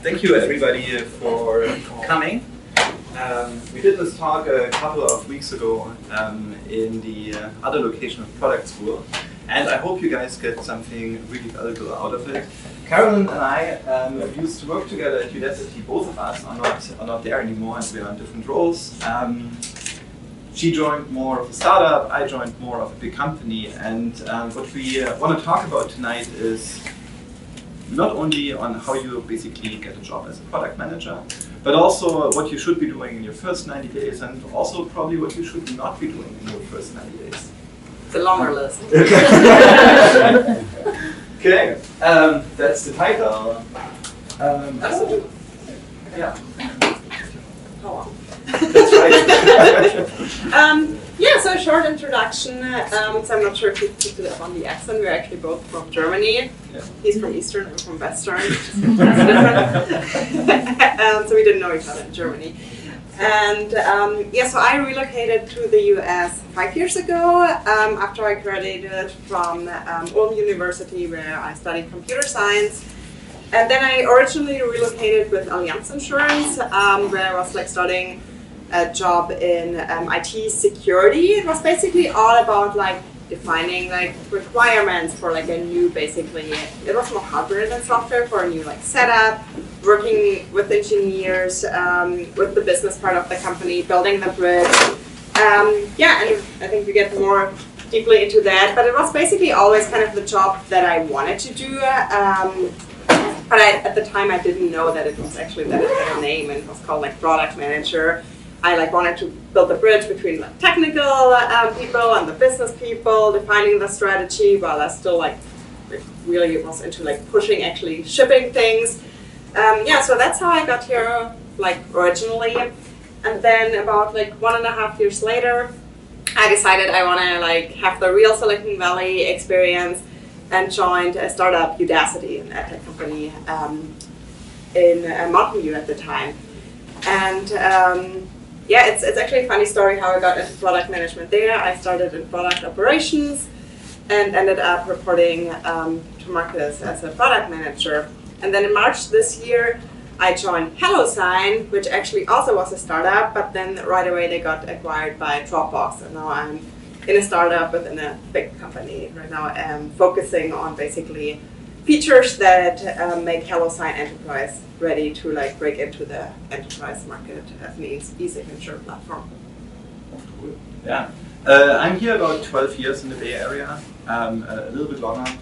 Thank you everybody for coming. We did this talk a couple of weeks ago in the other location of Product School, and I hope you guys get something really valuable out of it. Carolyn and I used to work together at Udacity. Both of us are not there anymore, and we are in different roles. She joined more of a startup, I joined more of a big company, and what we want to talk about tonight is not only on how you basically get a job as a product manager, but also what you should be doing in your first 90 days, and also probably what you should not be doing in your first 90 days. It's a longer list. Okay, that's the title. Yeah. That's right. Yeah, so a short introduction. So I'm not sure if you picked it up on the accent. We're actually both from Germany. Yeah. He's from Eastern, I'm from Western. So we didn't know each other in Germany. And yeah, so I relocated to the US 5 years ago after I graduated from Ulm University, where I studied computer science. And then I originally relocated with Allianz Insurance, where I was studying a job in IT security. It was basically all about defining requirements for a new, basically, it was more hardware than software, for a new setup, working with engineers, with the business part of the company, building the bridge. Yeah, and I think we get more deeply into that, but it was basically always kind of the job that I wanted to do. But at the time I didn't know that it was actually that it had a name, and it was called product manager. I wanted to build a bridge between technical people and the business people, defining the strategy, while I still really was into pushing, actually shipping things. Yeah, so that's how I got here originally. And then about 1.5 years later, I decided I want to have the real Silicon Valley experience, and joined a startup, Udacity, an edtech company in Mountain View at the time. And yeah, it's actually a funny story how I got into product management there. I started in product operations and ended up reporting to Marcus as a product manager. And then in March this year, I joined HelloSign, which actually also was a startup, but then right away they got acquired by Dropbox, and now I'm in a startup within a big company right now. I'm focusing on basically features that make HelloSign Enterprise ready to break into the enterprise market as an e-signature platform. Cool. Yeah, I'm here about 12 years in the Bay Area, a little bit longer.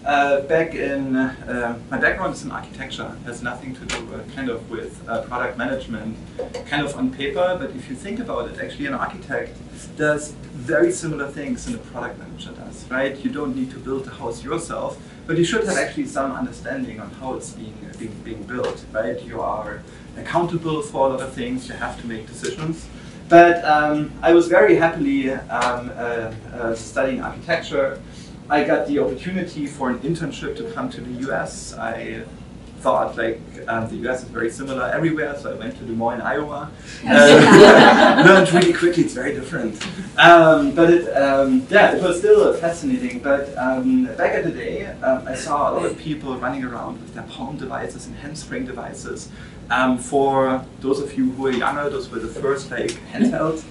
My background is in architecture. It has nothing to do with product management, kind of on paper, but if you think about it, actually an architect does very similar things than a product manager does, right? You don't need to build the house yourself, but you should have actually some understanding on how it's being built, right? You are accountable for a lot of things, you have to make decisions. But I was very happily studying architecture. I got the opportunity for an internship to come to the US. I thought the US is very similar everywhere, so I went to Des Moines, Iowa. Learned really quickly, it's very different. But it was still fascinating. But back in the day, I saw a lot of people running around with their palm devices and handspring devices. For those of you who are younger, those were the first handheld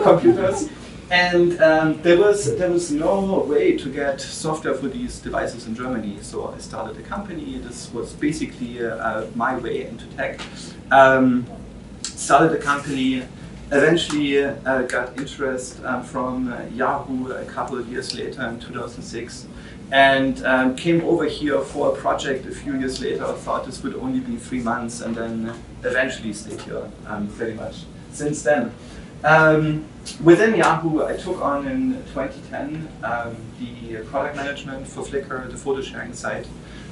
computers. And there was no way to get software for these devices in Germany, so I started a company. This was basically my way into tech. Started a company, eventually got interest from Yahoo a couple of years later in 2006, and came over here for a project a few years later. I thought this would only be 3 months, and then eventually stayed here pretty much since then. Within Yahoo, I took on in 2010 the product management for Flickr, the photo sharing site.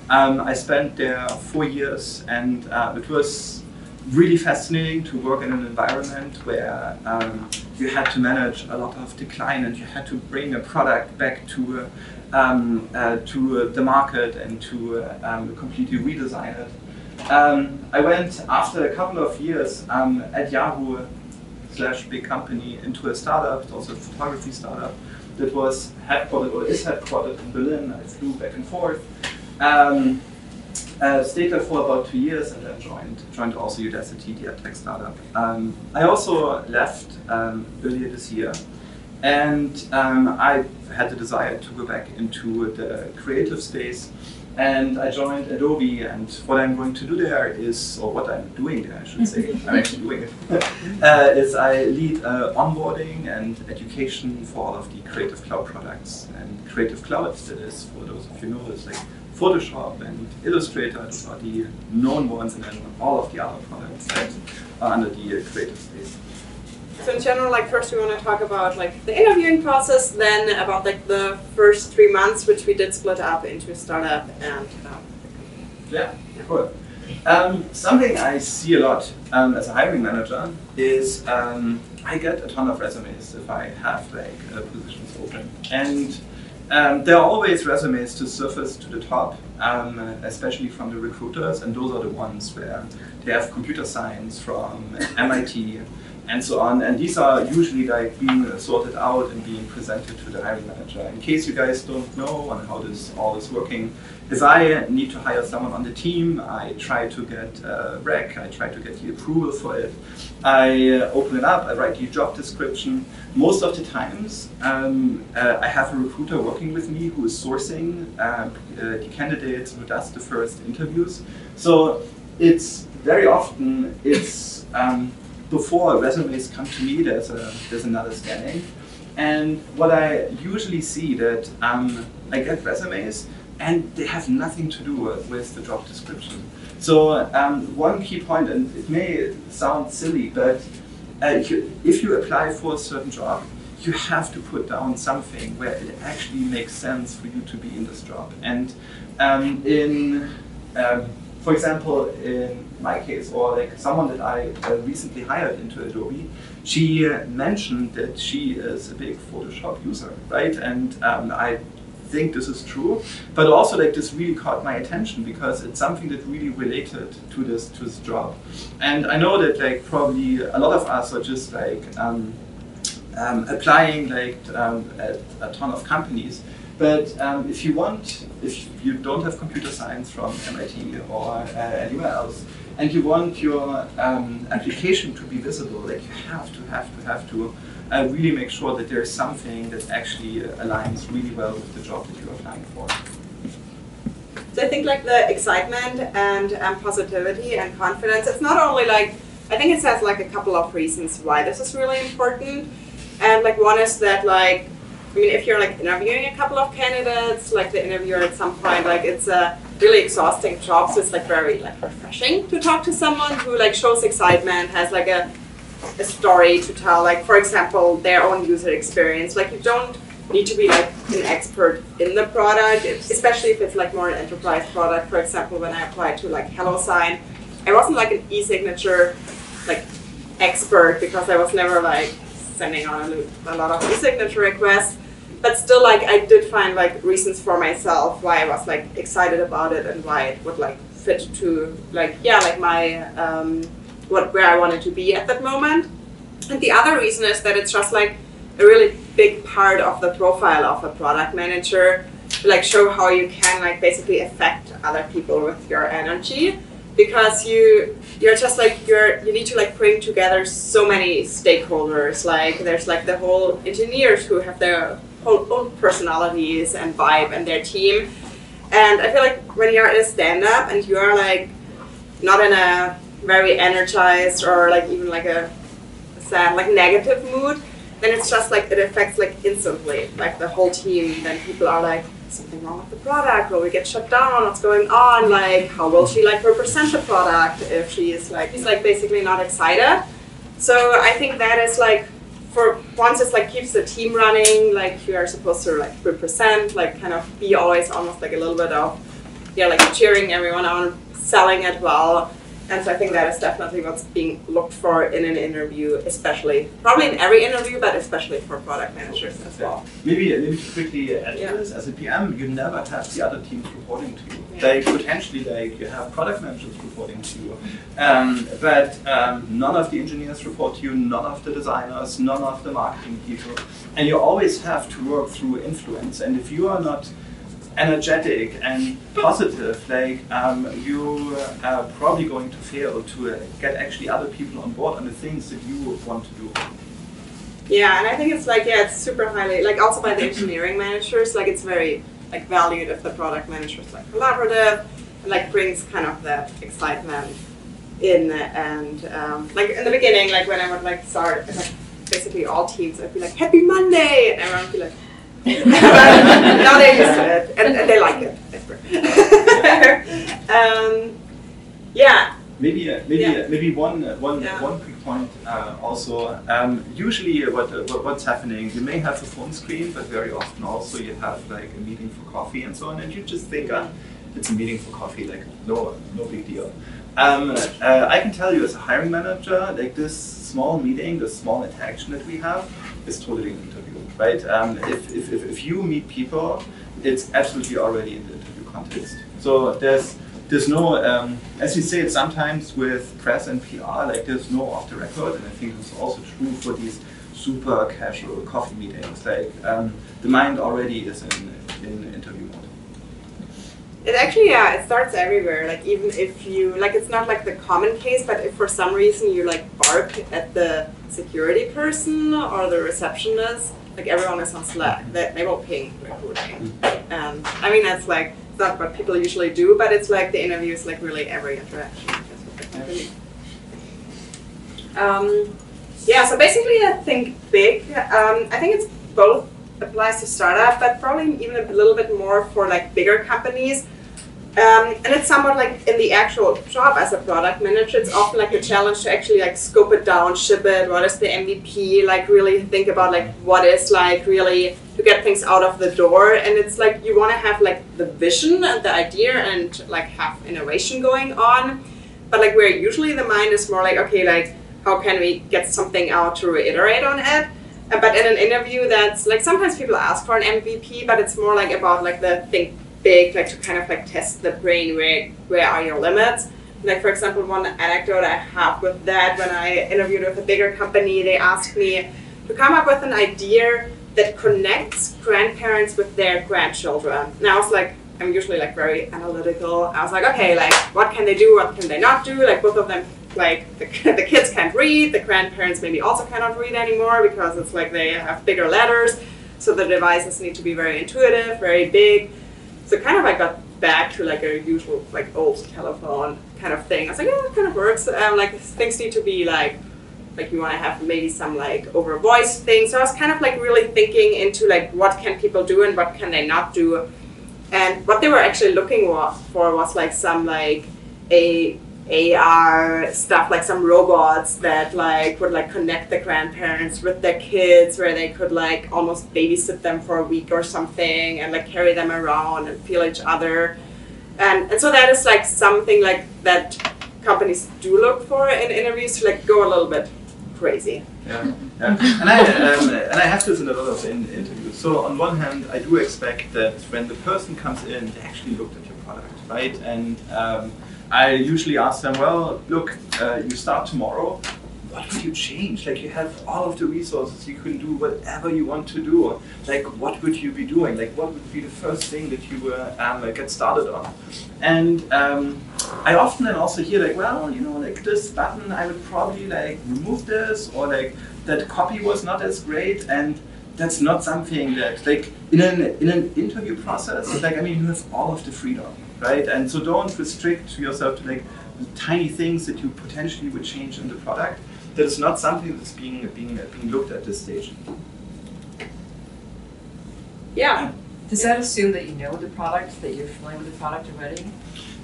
I spent there 4 years, and it was really fascinating to work in an environment where you had to manage a lot of decline, and you had to bring a product back to the market and to completely redesign it. I went, after a couple of years at Yahoo / big company, into a startup, also a photography startup, that was headquartered, or is headquartered in Berlin. I flew back and forth. Stayed there for about 2 years and then joined also Udacity, the tech startup. I also left earlier this year, and I had the desire to go back into the creative space, and I joined Adobe, and what I'm going to do there is, or what I'm doing there I should say, I'm actually doing it, is I lead onboarding and education for all of the Creative Cloud products. And Creative Cloud, that is, for those of you who know, is like Photoshop and Illustrator, those are the known ones, and then all of the other products that are under the creative space. So in general, like first we want to talk about like the interviewing process, then about like the first 3 months, which we did split up into startup and yeah, cool. Something I see a lot as a hiring manager is I get a ton of resumes if I have like positions open, and there are always resumes to surface to the top, especially from the recruiters, and those are the ones where they have computer science from MIT and so on, and these are usually like being sorted out and being presented to the hiring manager. In case you guys don't know on how this all is working, if I need to hire someone on the team, I try to get a rec, I try to get the approval for it, I open it up, I write the job description. Most of the times I have a recruiter working with me who is sourcing the candidates, who does the first interviews. So it's very often it's before resumes come to me, there's another scanning. And what I usually see that I get resumes and they have nothing to do with the job description. So one key point, and it may sound silly, but if you apply for a certain job, you have to put down something where it actually makes sense for you to be in this job. And for example, in my case, or like someone that I recently hired into Adobe, she mentioned that she is a big Photoshop user, right? And I think this is true, but also like this really caught my attention because it's something that really related to this job. And I know that like probably a lot of us are just like applying like at a ton of companies. But if you don't have computer science from MIT or anywhere else, and you want your application to be visible, like you have to really make sure that there's something that actually aligns really well with the job that you're applying for. So I think like the excitement and positivity and confidence, it's not only like, I think it says like a couple of reasons why this is really important. And like one is that like, I mean, if you're like interviewing a couple of candidates, like the interviewer at some point, like it's a really exhausting job, so it's like very like refreshing to talk to someone who like shows excitement, has like a story to tell, like for example, their own user experience. Like you don't need to be like an expert in the product, especially if it's like more an enterprise product. For example, when I applied to like HelloSign, I wasn't like an e-signature like expert because I was never like sending on a lot of e-signature requests. But still, like I did find like reasons for myself why I was like excited about it and why it would like fit to like like my where I wanted to be at that moment. And the other reason is that it's just like a really big part of the profile of a product manager to like show how you can like basically affect other people with your energy, because you're just like you need to like bring together so many stakeholders. Like there's like the whole engineers who have their whole own personalities and vibe and their team. And I feel like when you're in a stand-up and you're like not in a very energized or like even like a sad like negative mood, then it's just like it affects like instantly like the whole team. Then people are like, something wrong with the product, will we get shut down, what's going on, like how will she like represent the product if she's like basically not excited. So I think that is like, for once it's like keeps the team running, like you are supposed to like represent, like kind of be always almost like a little bit of like cheering everyone on, selling it well. And so I think that is definitely what's being looked for in an interview, especially, probably in every interview, but especially for product managers as well. Maybe to quickly add to this, as a PM, you never have the other teams reporting to you. Like potentially, like you have product managers reporting to you, but none of the engineers report to you, none of the designers, none of the marketing people, and you always have to work through influence. And if you are not energetic and positive, like you are probably going to fail to get actually other people on board on the things that you want to do. Yeah, and I think it's like, yeah, it's super highly, like also by the engineering managers, like it's very like valued if the product manager is like collaborative, and like brings kind of that excitement in. And like in the beginning, like when I would like start, like basically all teams, I'd be like, Happy Monday, and everyone would be like, now they're used to it, and they like it. Yeah. Maybe one quick point also. Usually, what's happening? You may have a phone screen, but very often also you have like a meeting for coffee and so on, and you just think, it's a meeting for coffee, like no big deal. I can tell you as a hiring manager, like this small meeting, this small interaction that we have, is totally an interview, right? If you meet people, it's absolutely already in the interview context. So there's no, as you say it sometimes with press and PR, like there's no off the record, and I think it's also true for these super casual coffee meetings. Like the mind already is in interview mode. It actually, yeah, it starts everywhere. Like even if you, like it's not like the common case, but if for some reason you like bark at the security person or the receptionist, like everyone is on Slack, they will ping recruiting. And I mean, that's like, it's not what people usually do, but it's like the interview is like really every interaction. That's what the company. Yeah, so basically I think big, I think it's both applies to startup, but probably even a little bit more for like bigger companies. And it's somewhat like in the actual job as a product manager, it's often like a challenge to actually like scope it down, ship it, what is the MVP, like really think about like what is like really to get things out of the door. And it's like you want to have like the vision and the idea and like have innovation going on. But like where usually the mind is more like, okay, like how can we get something out to reiterate on it? But in an interview, that's like sometimes people ask for an MVP, but it's more like about like the think big, like to kind of like test the brain, where are your limits. Like for example, one anecdote I have with that, when I interviewed with a bigger company, they asked me to come up with an idea that connects grandparents with their grandchildren. And I was like, I'm usually like very analytical. I was like, okay, like what can they do, what can they not do? Like both of them, like the kids can't read, the grandparents maybe also cannot read anymore because it's like they have bigger letters. So the devices need to be very intuitive, very big. So kind of I got back to like a usual like old telephone kind of thing. I was like, yeah, that kind of works. Like things need to be like you want to have maybe some like over voice thing. So I was kind of like really thinking into like what can people do and what can they not do. And what they were actually looking for was like some like AR stuff, like some robots that like would like connect the grandparents with their kids, where they could like almost babysit them for a week or something and like carry them around and feel each other. And so that is like something like that companies do look for in interviews, to like go a little bit crazy. Yeah. And I have this in a lot of interviews. So on one hand, I do expect that when the person comes in, they actually looked at your product, right? And I usually ask them, well, look, you start tomorrow, what would you change? Like you have all of the resources, you can do whatever you want to do. Like what would you be doing? Like what would be the first thing that you get started on? And I often then also hear like, well, you know, like this button, I would probably like remove this, or like that copy was not as great. And that's not something that like in an interview process, like I mean, you have all of the freedom, right? And so don't restrict yourself to like the tiny things that you potentially would change in the product. That is not something that's being looked at this stage. Yeah. Does that assume that you know the product, that you're familiar with the product already?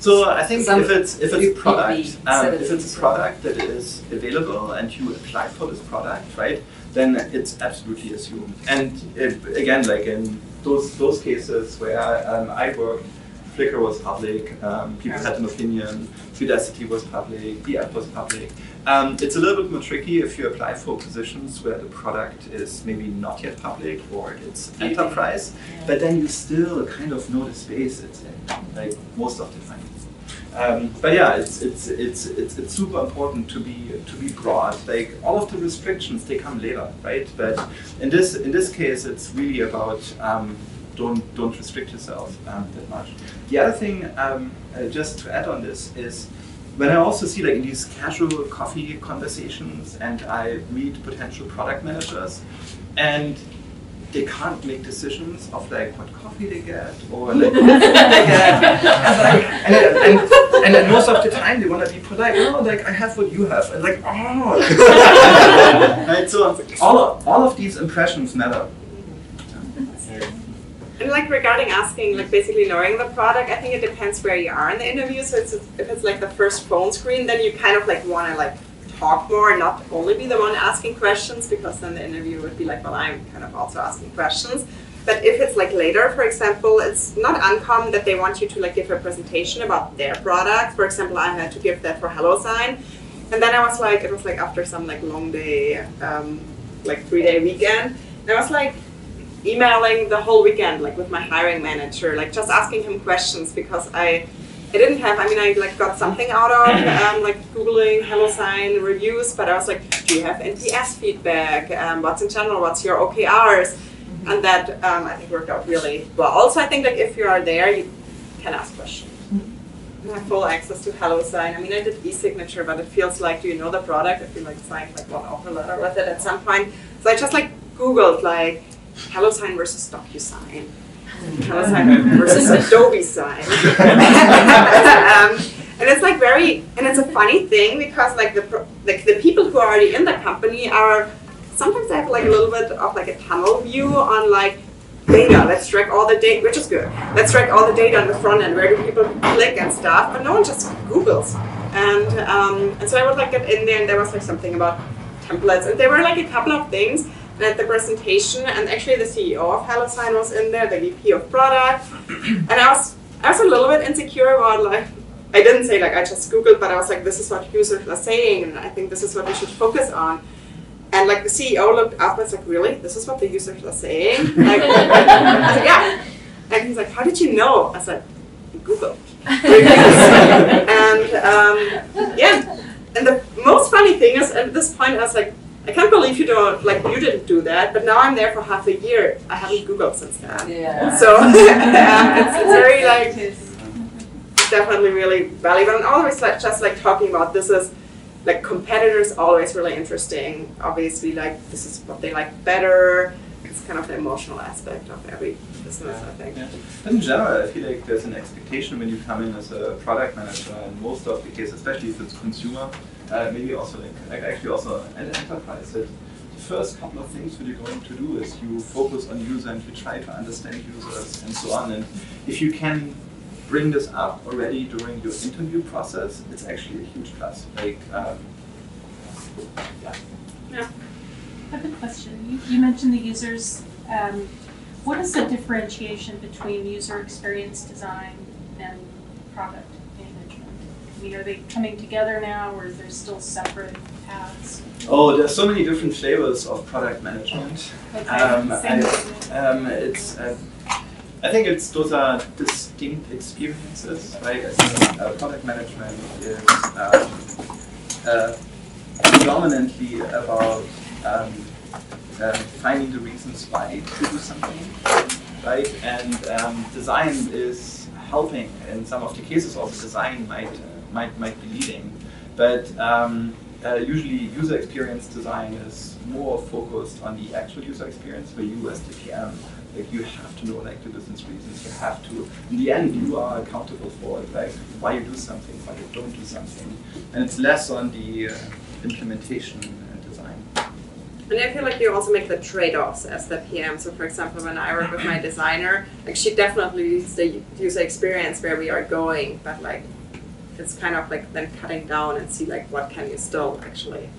So I think if it's a product that is available and you apply for this product, right, then it's absolutely assumed. And again, like in those cases where I worked, Flickr was public, people had an opinion, Udacity was public, the app was public. It's a little bit more tricky if you apply for positions where the product is maybe not yet public or it's enterprise, but then you still kind of know the space it's in, like most of the time. But yeah, it's super important to be broad. Like all of the restrictions, they come later, right? But in this case, it's really about don't restrict yourself that much. The other thing, just to add on this, is when I also see like in these casual coffee conversations, and I meet potential product managers, and they can't make decisions of like what coffee they get or like what they get, and then most of the time they want to be polite. Oh, like I have what you have, and like oh, right. So all of these impressions matter. And like regarding asking, like basically knowing the product, I think it depends where you are in the interview. So if it's like the first phone screen, then you kind of like want to like talk more and not only be the one asking questions, because then the interview would be like, well, I'm kind of also asking questions. But if it's like later, for example, it's not uncommon that they want you to like give a presentation about their product. For example, I had to give that for HelloSign. And then I was like, it was like after some like long day, like 3-day weekend, and I was like, emailing the whole weekend, like with my hiring manager, like just asking him questions, because I didn't have, I mean, I like got something out of like Googling HelloSign reviews, but I was like, do you have NPS feedback? What's in general, what's your OKRs? And that I think worked out really well. Also, I think like if you are there, you can ask questions. I have full access to HelloSign. I mean, I did e-signature, but it feels like, do you know the product? If you like signed like one offer letter with it at some point. So I just like Googled like, HelloSign versus DocuSign, HelloSign versus Adobe Sign, and it's like and it's a funny thing, because like the people who are already in the company are sometimes they have like a little bit of like a tunnel view on like data. Let's track all the data, which is good. Let's track all the data on the front end. Where do people click and stuff? But no one just Googles. And so I would like get in there, and there was like something about templates, and there were like a couple of things. And at the presentation, and actually the CEO of HelloSign was in there, the VP of product, and I was a little bit insecure about like, I didn't say like I just Googled, but I was like, this is what users are saying, and I think this is what we should focus on. And like the CEO looked up and was like, really? This is what the users are saying? Like, I was like, yeah. And he's like, how did you know? I said, Google. And yeah. And the most funny thing is, at this point, I was like, I can't believe you didn't do that, but now I'm there for half a year. I haven't Googled since then. Yeah. So it's very like, it's definitely really valuable. And always like just like talking about this is like competitors always really interesting. Obviously, like this is what they like better. It's kind of the emotional aspect of every business, I think. Yeah. But in general, I feel like there's an expectation when you come in as a product manager, in most of the cases, especially if it's consumer. Maybe also like actually also an enterprise, that the first couple of things that you're going to do is you focus on user and you try to understand users and so on. And if you can bring this up already during your interview process, it's actually a huge plus. Like, yeah. I have a question. You mentioned the users. What is the differentiation between user experience design and product management? I mean, are they coming together now, or is there still separate paths? Oh, there's so many different flavors of product management. Okay. I think those are distinct experiences, right? I think product management is predominantly about finding the reasons why to do something, right? And design is helping. In some of the cases, also design might be leading, but usually user experience design is more focused on the actual user experience, where you as the PM, like you have to know like the business reasons. You have to, in the end, you are accountable for it, like why you do something, why you don't do something, and it's less on the implementation and design. And I feel like you also make the trade-offs as the PM. So for example, when I work with my designer, like she definitely leads the user experience where we are going, but like it's kind of like then cutting down and see like what can you still actually,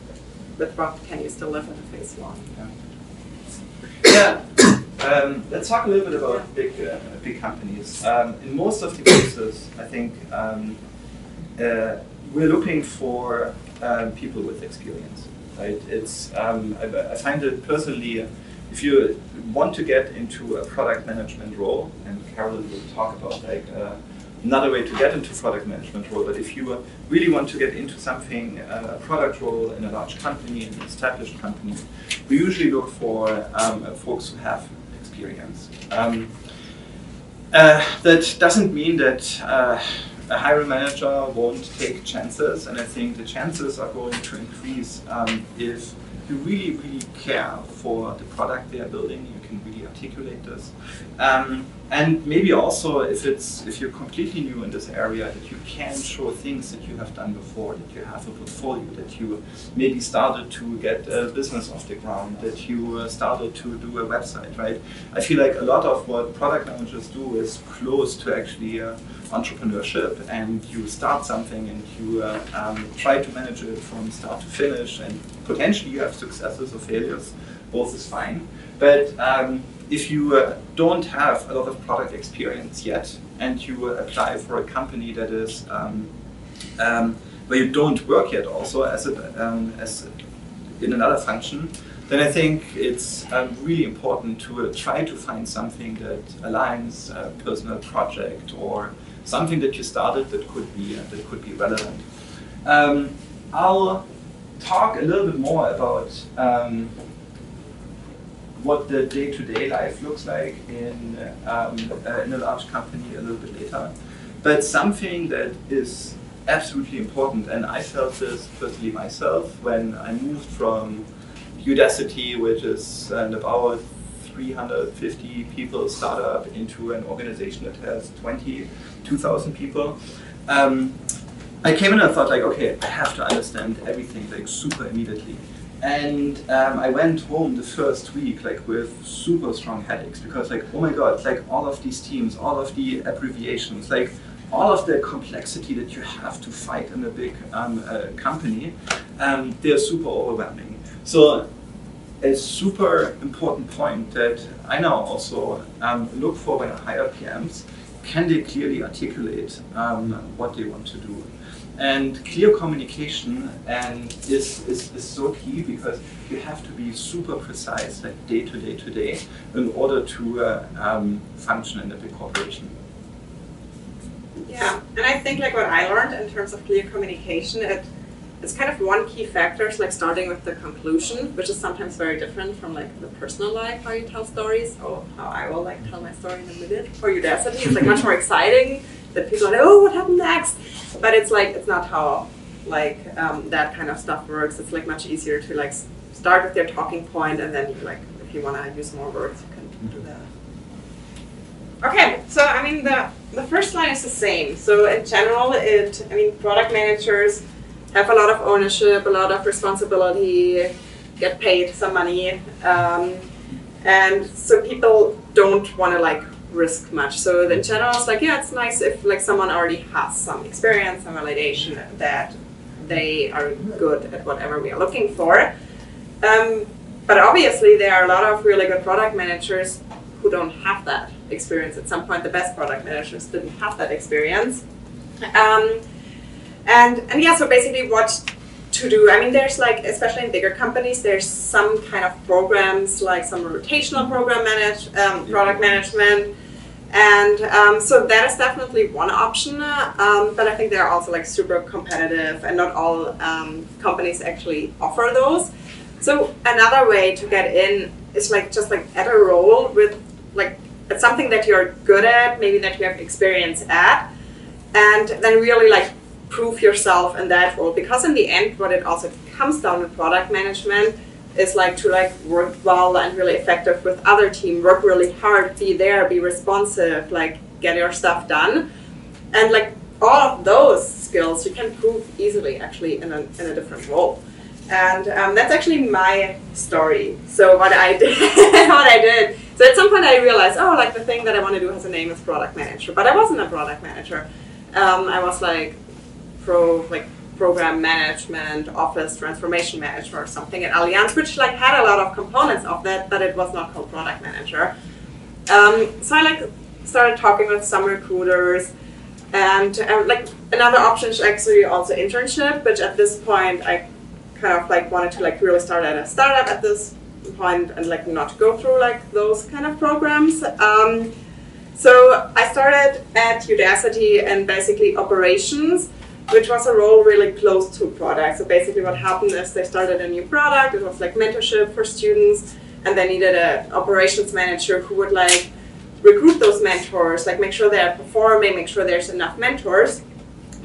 with what can you still live in phase one. Yeah. Let's talk a little bit about big companies. In most of the cases, I think we're looking for people with experience. Right? It's I find it personally, if you want to get into a product management role, and Carolyn will talk about like another way to get into product management role, but if you really want to get into something, a product role in a large company, an established company, we usually look for folks who have experience. That doesn't mean that a hiring manager won't take chances, and I think the chances are going to increase if you really, really care for the product they are building. You can really articulate this, and maybe also if you're completely new in this area, that you can show things that you have done before, that you have a portfolio, that you maybe started to get a business off the ground, that you started to do a website, right? I feel like a lot of what product managers do is close to actually entrepreneurship, and you start something and you try to manage it from start to finish, and potentially you have successes or failures, both is fine. But if you don't have a lot of product experience yet, and you apply for a company that is where you don't work yet also as in another function, then I think it's really important to try to find something that aligns a personal project or something that you started that could be relevant. I'll talk a little bit more about what the day-to-day life looks like in a large company a little bit later. But something that is absolutely important, and I felt this personally myself when I moved from Udacity, which is an about 350 people startup, into an organization that has 22,000 people. I came in and I thought like, okay, I have to understand everything like super immediately. And I went home the first week like with super strong headaches, because like, oh my God, like all of these teams, all of the abbreviations, like all of the complexity that you have to fight in a big company, they're super overwhelming. So a super important point that I now also look for when I hire PMs, can they clearly articulate what they want to do? And clear communication is so key, because you have to be super precise, like day to day, in order to function in a big corporation. Yeah, and I think like what I learned in terms of clear communication, it's kind of one key factor, like starting with the conclusion, which is sometimes very different from like the personal life, how you tell stories, or how I will like tell my story in a minute. For Udacity, it's like much more exciting that people are like, oh, what happened next? But it's like, it's not how like that kind of stuff works. It's like much easier to like start with your talking point, and then you, like if you want to use more words, you can do that. Okay, so I mean the first line is the same. So in general, product managers have a lot of ownership, a lot of responsibility, get paid some money, and so people don't want to like risk much. So in general, it's like, yeah, it's nice if like someone already has some experience, some validation that they are good at whatever we are looking for. But obviously, there are a lot of really good product managers who don't have that experience. At some point, the best product managers didn't have that experience. And yeah, so basically what to do, I mean, there's like, especially in bigger companies, there's some kind of programs, like some rotational program product management. And so that is definitely one option, but I think they're also like super competitive, and not all companies actually offer those. So another way to get in is like just like at a role with like, it's something that you're good at, maybe that you have experience at, and then really like prove yourself in that role. Because in the end, what it also comes down to product management is like to like work well and really effective with other team, work really hard, be there, be responsive, like get your stuff done. And like all of those skills you can prove easily actually in a different role. And that's actually my story. So what I did, so at some point I realized, oh, like the thing that I want to do has a name is product manager, but I wasn't a product manager. I was like program management, office transformation manager or something at Allianz, which like had a lot of components of that, but it was not called product manager. So I like started talking with some recruiters, and like another option is actually also internship, which at this point I kind of like wanted to like really start at a startup at this point and like not go through like those kind of programs. So I started at Udacity and basically operations, which was a role really close to product. So basically what happened is they started a new product, it was like mentorship for students, and they needed an operations manager who would like recruit those mentors, like make sure they're performing, make sure there's enough mentors.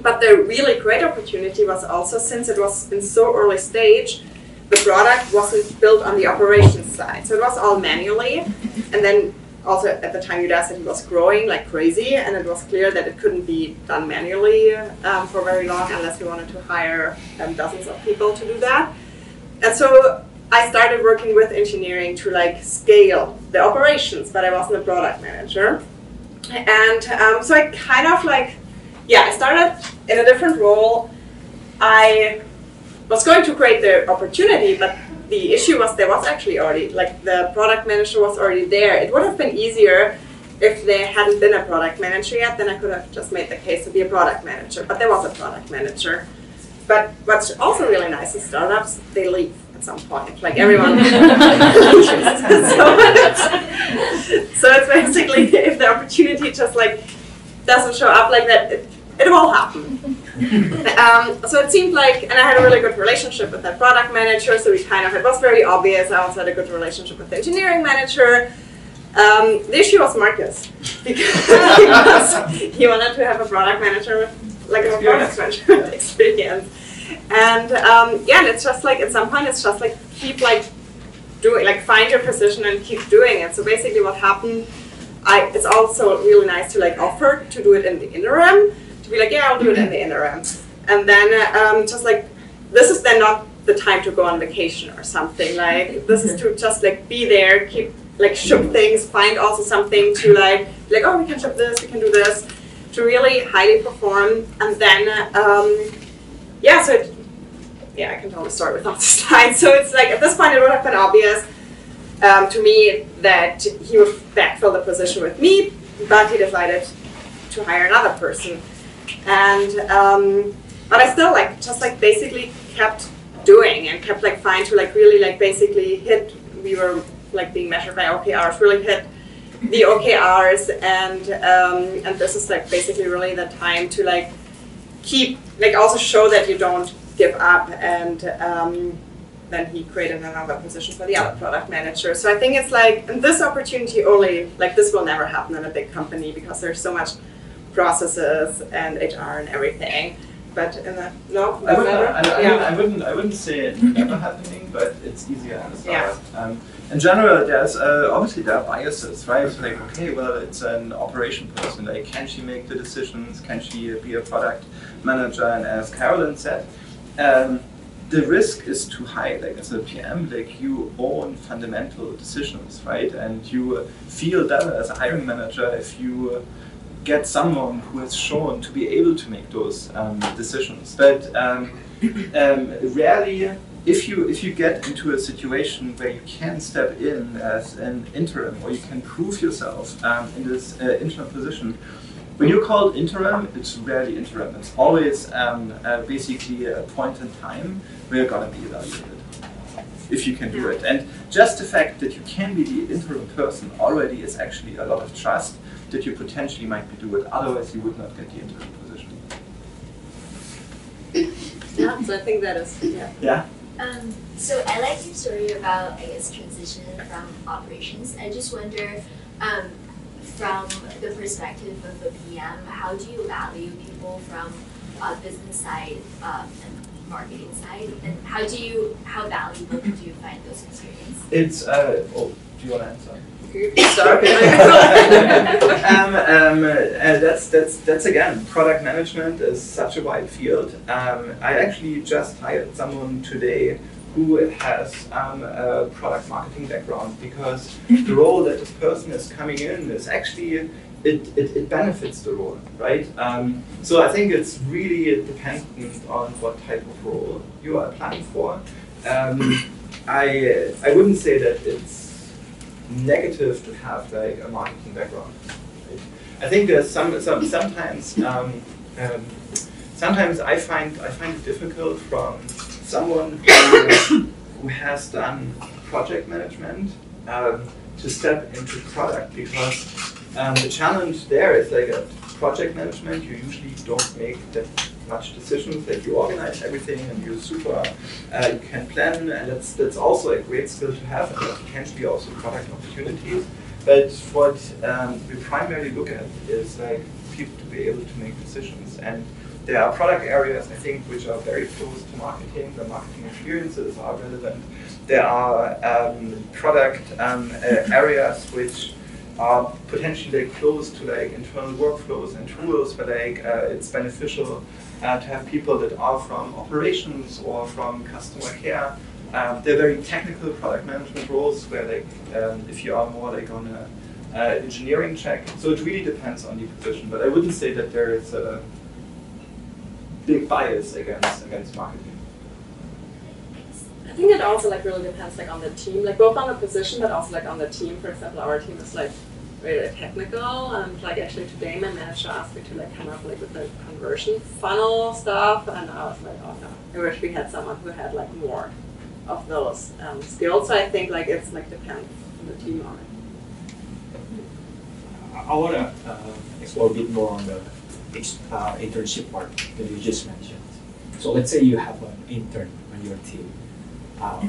But the really great opportunity was also, since it was in so early stage, the product wasn't built on the operations side. So it was all manually. And then also at the time Udacity was growing like crazy, and it was clear that it couldn't be done manually for very long unless we wanted to hire dozens of people to do that. And so I started working with engineering to like scale the operations, but I wasn't a product manager. And so I kind of like, I started in a different role. I was going to create the opportunity, but the issue was there was actually already, like the product manager was already there. It would have been easier if there hadn't been a product manager yet, then I could have just made the case to be a product manager, but there was a product manager. But what's also really nice in startups, they leave at some point, like everyone. So it's basically, if the opportunity just like doesn't show up like that, it will happen. So it seemed like, and I had a really good relationship with that product manager, so we kind of, it was very obvious. I also had a good relationship with the engineering manager. The issue was Marcus, because he wanted to have a product manager with like a product manager with experience. And and it's just like, at some point it's just like, keep like doing, like find your position and keep doing it. So basically what happened, it's also really nice to like offer to do it in the interim, to be like, yeah, I'll do it in the interim. And then just like, this is then not the time to go on vacation or something. Like, this is to just like be there, keep like ship things, find also something to like, oh, we can ship this, we can do this, to really highly perform. And then, I can tell the story without the slide. So it's like, at this point it would have been obvious to me that he would backfill the position with me, but he decided to hire another person. And but I still like just like basically kept doing and kept like trying to like really like basically hit. We were like being measured by OKRs, really hit the OKRs, and this is like basically really the time to like keep like also show that you don't give up. And then he created another position for the other product manager. So I think it's like, and this opportunity only, like this will never happen in a big company because there's so much processes and HR and everything. But in the, no, I wouldn't say it never happening, but it's easier in the startup. In general, there's obviously there are biases, right? So like, okay, well, it's an operation person. Like, can she make the decisions? Can she be a product manager? And as Carolyn said, the risk is too high. Like as a PM, like you own fundamental decisions, right? And you feel better as a hiring manager if you get someone who has shown to be able to make those decisions. But rarely, if you get into a situation where you can step in as an interim, or you can prove yourself in this interim position, when you're called interim, it's rarely interim. It's always basically a point in time where you're going to be evaluated, if you can do it. And just the fact that you can be the interim person already is actually a lot of trust that you potentially might be do it. Otherwise, you would not get the interim position. Yeah, so I think that is, Yeah. So I like your story about, I guess, transition from operations. I just wonder, from the perspective of a PM, how do you value people from business side and marketing side, and how valuable do you find those experiences? It's do you want to answer? That's again, product management is such a wide field. I actually just hired someone today who has a product marketing background, because the role that this person is coming in is actually, it benefits the role, right? So I think it's really dependent on what type of role you are applying for. I wouldn't say that it's negative to have like a marketing background. Right? I think there's sometimes I find it difficult from someone who has done project management to step into product, because the challenge there is like a project management, you usually don't make that much decisions, that you organize everything and you you can plan, and that's also a great skill to have, and potentially also product opportunities. But what we primarily look at is like people to be able to make decisions. And there are product areas, I think, which are very close to marketing. The marketing experiences are relevant. There are product areas which are potentially close to like internal workflows and tools, but like it's beneficial to have people that are from operations or from customer care. They're very technical product management roles where like if you are more like on a engineering check. So it really depends on the position, but I wouldn't say that there is a big bias against marketing. I think it also like really depends like on the team, like both on the position but also like on the team. For example, our team is like really technical, and like actually today my manager asked me to like come up like with the conversion funnel stuff, and I was like, oh no, I wish we had someone who had like more of those skills. So I think like it's like depends on the team on it. I want to explore a bit more on the internship part that you just mentioned. So let's say you have an intern on your team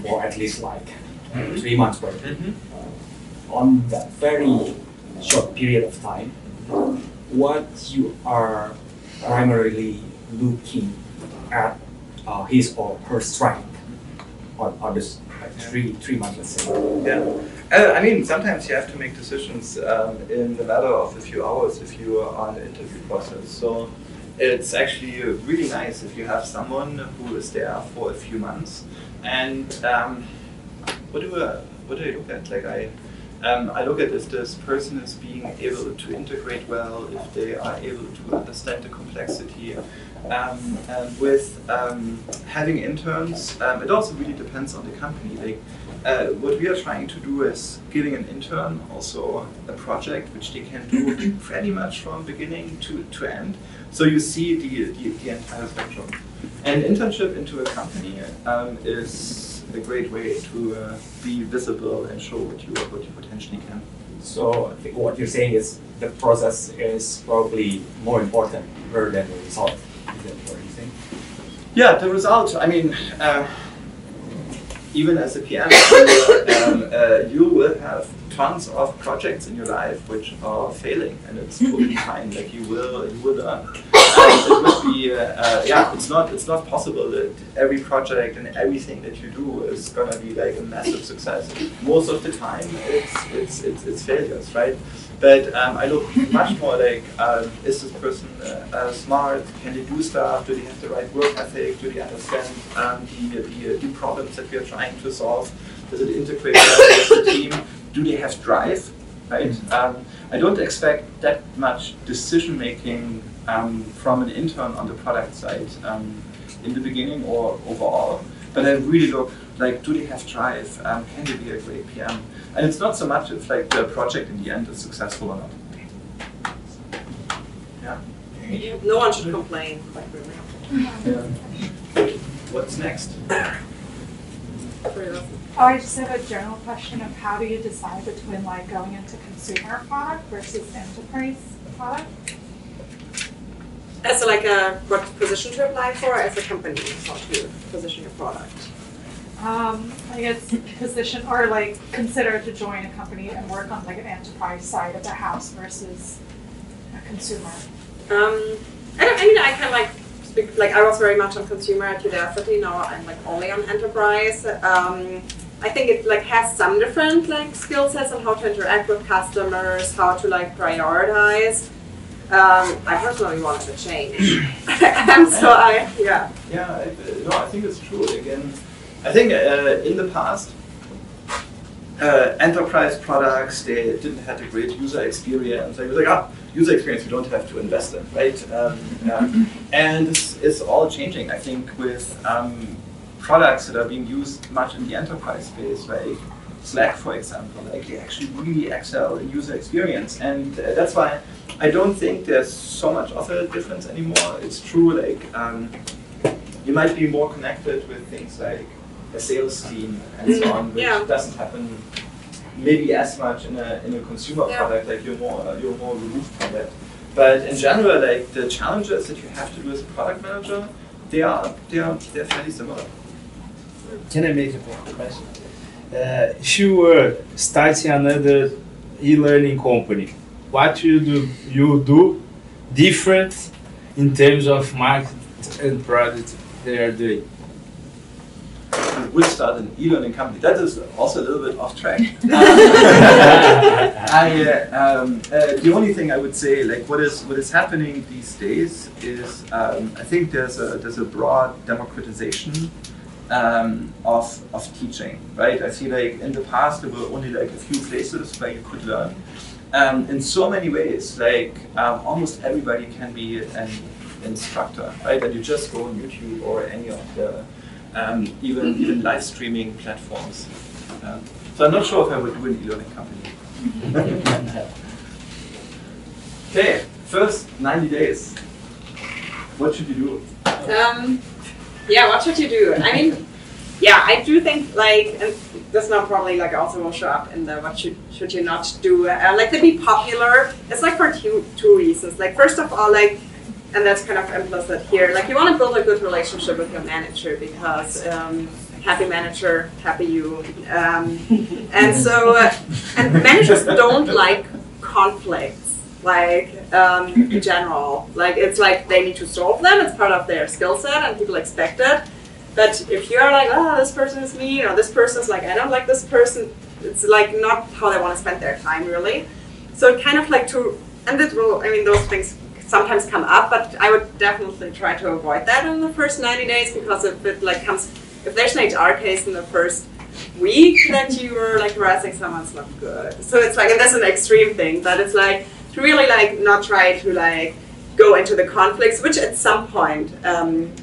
for at least like 3 months working. On that very short period of time, what you are primarily looking at his or her strength on this like 3 months, let's say. Yeah. I mean, sometimes you have to make decisions in the matter of a few hours if you are on the interview process. So it's actually really nice if you have someone who is there for a few months. And what do I look at? Like I look at if this person is being able to integrate well, if they are able to understand the complexity. With having interns, it also really depends on the company. Like, what we are trying to do is giving an intern also a project which they can do pretty much from beginning to end. So you see the entire spectrum. And internship into a company is a great way to be visible and show what you potentially can. So I think what you're saying is the process is probably more important rather than the result. Is that what you're saying? Yeah, the result. I mean, even as a PM, you will have tons of projects in your life which are failing, and it's totally fine. Like you will learn. It would be, it's not possible that every project and everything that you do is gonna be like a massive success. Most of the time, it's failures, right? But I look much more like, is this person smart? Can they do stuff? Do they have the right work ethic? Do they understand the problems that we are trying to solve? Does it integrate well with the team? Do they have drive? Right? I don't expect that much decision making from an intern on the product side in the beginning or overall. But I really look like, do they have drive? Can they be a great PM? And it's not so much if like the project in the end is successful or not. Yeah. No one should complain, like really. Yeah. What's next? I just have a general question of how do you decide between like going into consumer product versus enterprise product? As like what position to apply for as a company, how to position your product? I guess position or like consider to join a company and work on like an enterprise side of the house versus a consumer. I can like speak, like I was very much on consumer at Udacity. Now I'm like only on enterprise. I think it like has some different like skill sets on how to interact with customers, how to like prioritize. I personally wanted to change, and so Yeah, I think it's true. Again, I think in the past, enterprise products, they didn't have a great user experience. They were like, user experience we don't have to invest in, right? And this is all changing, I think, with products that are being used much in the enterprise space, like Slack, for example. Like they actually really excel in user experience, and that's why I don't think there's so much of a difference anymore. It's true, like you might be more connected with things like a sales team and so on, which doesn't happen maybe as much in a consumer product. Like you're more removed from that. But in general, like the challenges that you have to do as a product manager, they're fairly similar. Can I make a question? If you were starting another e-learning company, what you do different in terms of market and product they are doing? We start an e-learning company. That is also a little bit off track. The only thing I would say, like what is happening these days is I think there's a broad democratization of teaching, right? I see like in the past there were only like a few places where you could learn. In so many ways, like almost everybody can be an instructor, right? And you just go on YouTube or any of the even live streaming platforms. So I'm not sure if I would do an e-learning company. Okay, first 90 days. What should you do? Yeah, what should you do? I mean, yeah, I do think like, and this now probably like also will show up in the what should you not do. Like to be popular, it's like for two reasons. Like first of all, like, and that's kind of implicit here, like you want to build a good relationship with your manager because happy manager, happy you. And so, and managers don't like conflicts, like in general. Like it's like they need to solve them, it's part of their skill set and people expect it. But if you're like, oh, this person is mean, or this person's like, I don't like this person, it's like not how they want to spend their time really. So kind of like to, and it will, I mean, those things sometimes come up, but I would definitely try to avoid that in the first 90 days because if it like comes, if there's an HR case in the first week that you were like harassing someone, it's not good. So it's like, and that's an extreme thing, but it's like to really like not try to like go into the conflicts, which at some point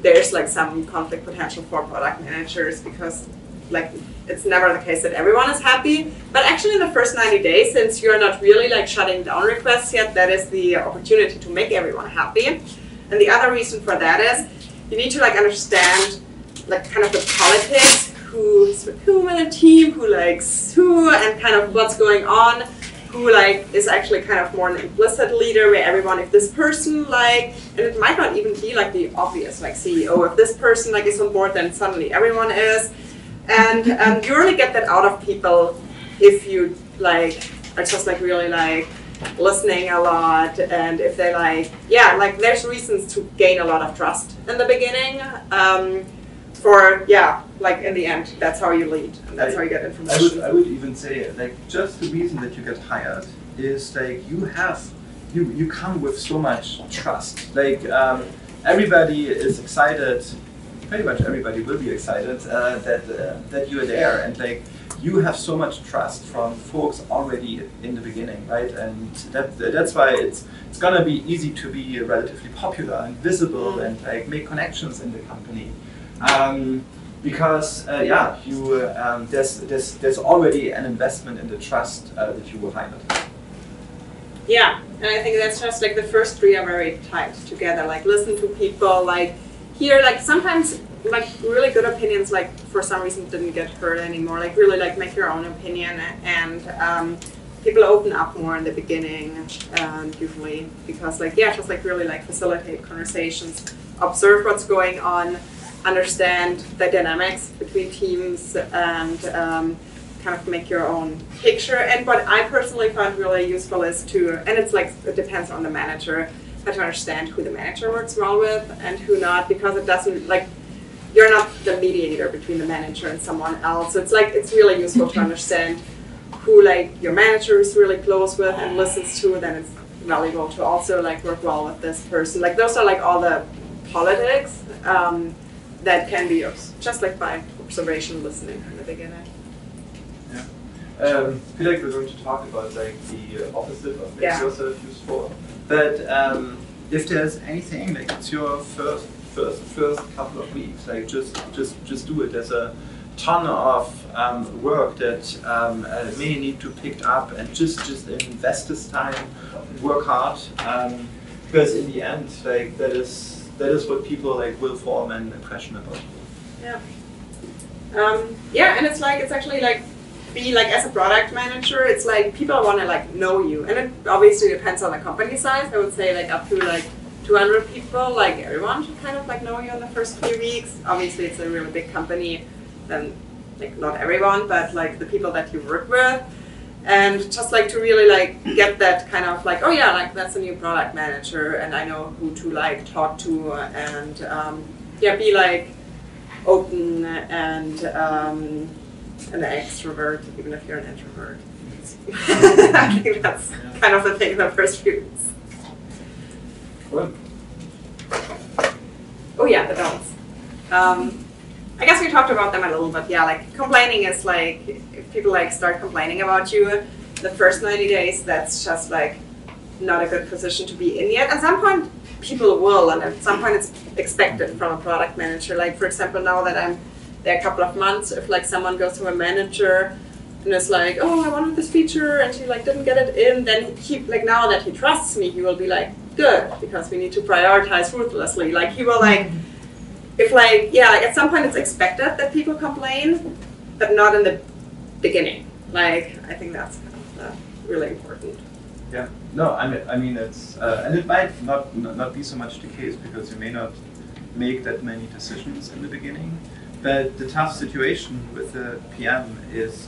there's like some conflict potential for product managers because like it's never the case that everyone is happy. But actually in the first 90 days, since you're not really like shutting down requests yet, that is the opportunity to make everyone happy. And the other reason for that is you need to like understand like kind of the politics, who's with whom in a team, who likes who, and kind of what's going on. Who like is actually kind of more an implicit leader where everyone, if this person like, and it might not even be like the obvious like CEO, if this person like is on board then suddenly everyone is. And you really get that out of people if you like are just like really like listening a lot and if they like, yeah, like there's reasons to gain a lot of trust in the beginning. For yeah, like in the end, that's how you lead, and that's how you get information. I would even say like just the reason that you get hired is like you come with so much trust. Like everybody is excited, pretty much everybody will be excited that you are there, and like you have so much trust from folks already in the beginning, right? And that's why it's gonna be easy to be relatively popular and visible and like make connections in the company. Because yeah, you there's already an investment in the trust that you will hired. Yeah, and I think that's just like the first three are very tied together. Like listen to people, like hear like sometimes like really good opinions like for some reason didn't get heard anymore. Like really like make your own opinion, and people open up more in the beginning usually because like yeah, just like really like facilitate conversations, observe what's going on. Understand the dynamics between teams and kind of make your own picture. And what I personally found really useful is to, and it's like, it depends on the manager, but to understand who the manager works well with and who not, because it doesn't, like, you're not the mediator between the manager and someone else. So it's like, it's really useful to understand who like your manager is really close with and listens to, then it's valuable to also like work well with this person. Like those are like all the politics. That can be just like by observation, listening in the beginning. Yeah. I feel like we're going to talk about like the opposite of makes yourself useful. But if there's anything like it's your first couple of weeks, like just do it. There's a ton of work that may need to pick up, and just invest this time, work hard, because in the end, like that is what people like will form an impression about you. Yeah. Yeah, and it's actually like be like as a product manager, it's like people want to like know you, and it obviously depends on the company size. I would say like up to like 200 people, like everyone should kind of like know you in the first few weeks. Obviously, it's a really big company, then like not everyone, but like the people that you work with. And just like to really like get that kind of like, oh yeah, like that's a new product manager and I know who to like talk to and yeah, be like open and an extrovert, even if you're an introvert. I think that's kind of the thing the first few weeks. Well, Oh yeah, the don'ts. I guess we talked about them a little bit. Yeah, like complaining is like, if people like start complaining about you, the first 90 days, that's just like not a good position to be in yet. At some point, people will, and at some point it's expected from a product manager. Like for example, now that I'm there a couple of months, if like someone goes to a manager and is like, oh, I wanted this feature, and she like didn't get it in, then he like now that he trusts me, he will be like, good, because we need to prioritize ruthlessly. Like he will like, if like, yeah, like at some point it's expected that people complain, but not in the beginning. Like I think that's kind of really important. Yeah. No, I mean it's and it might not be so much the case because you may not make that many decisions in the beginning. But the tough situation with the PM is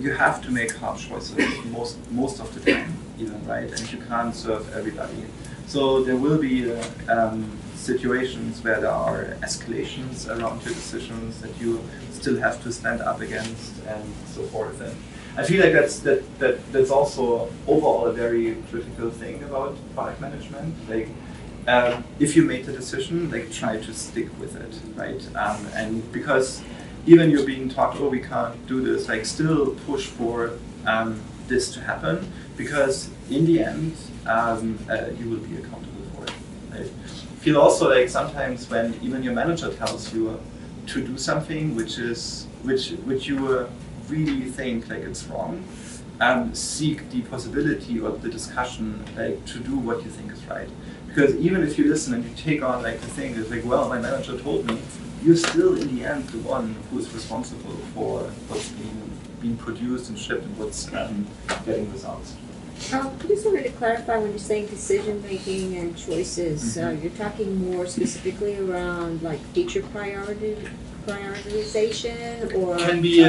you have to make hard choices most of the time, even, right? And you can't serve everybody. So there will be situations where there are escalations around your decisions that you still have to stand up against and so forth. And I feel like that's also overall a very critical thing about product management. Like, if you made the decision, like try to stick with it, right? And because even you're being taught, oh, we can't do this, like still push for this to happen, because in the end, you will be accountable for it, right? Feel also like sometimes when even your manager tells you to do something which you really think like it's wrong, seek the possibility or the discussion like to do what you think is right. Because even if you listen and you take on like the thing, it's like, well, my manager told me, you're still in the end the one who is responsible for what's being produced and shipped and what's getting results. I just wanted to clarify when you're saying decision making and choices. You're talking more specifically around like feature prioritization, or can be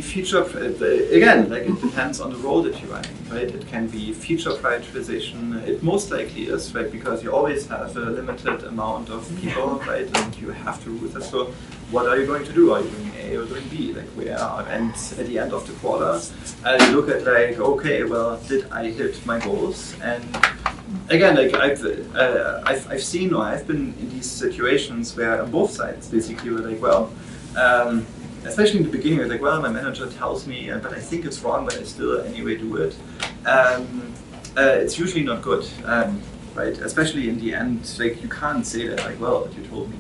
feature again, like it depends on the role that you're running, right? It can be feature prioritization. It most likely is, right, because you always have a limited amount of people, right, and you have to route it. So what are you going to do? Are you doing A or doing B? Like where? And at the end of the quarter, you look at like, okay, well, did I hit my goals? And again, like I've seen, or I've been in these situations where on both sides basically were like, well, especially in the beginning, it's like, well, my manager tells me, but I think it's wrong, but I still anyway do it. It's usually not good, right? Especially in the end, like you can't say that, like, well, but you told me.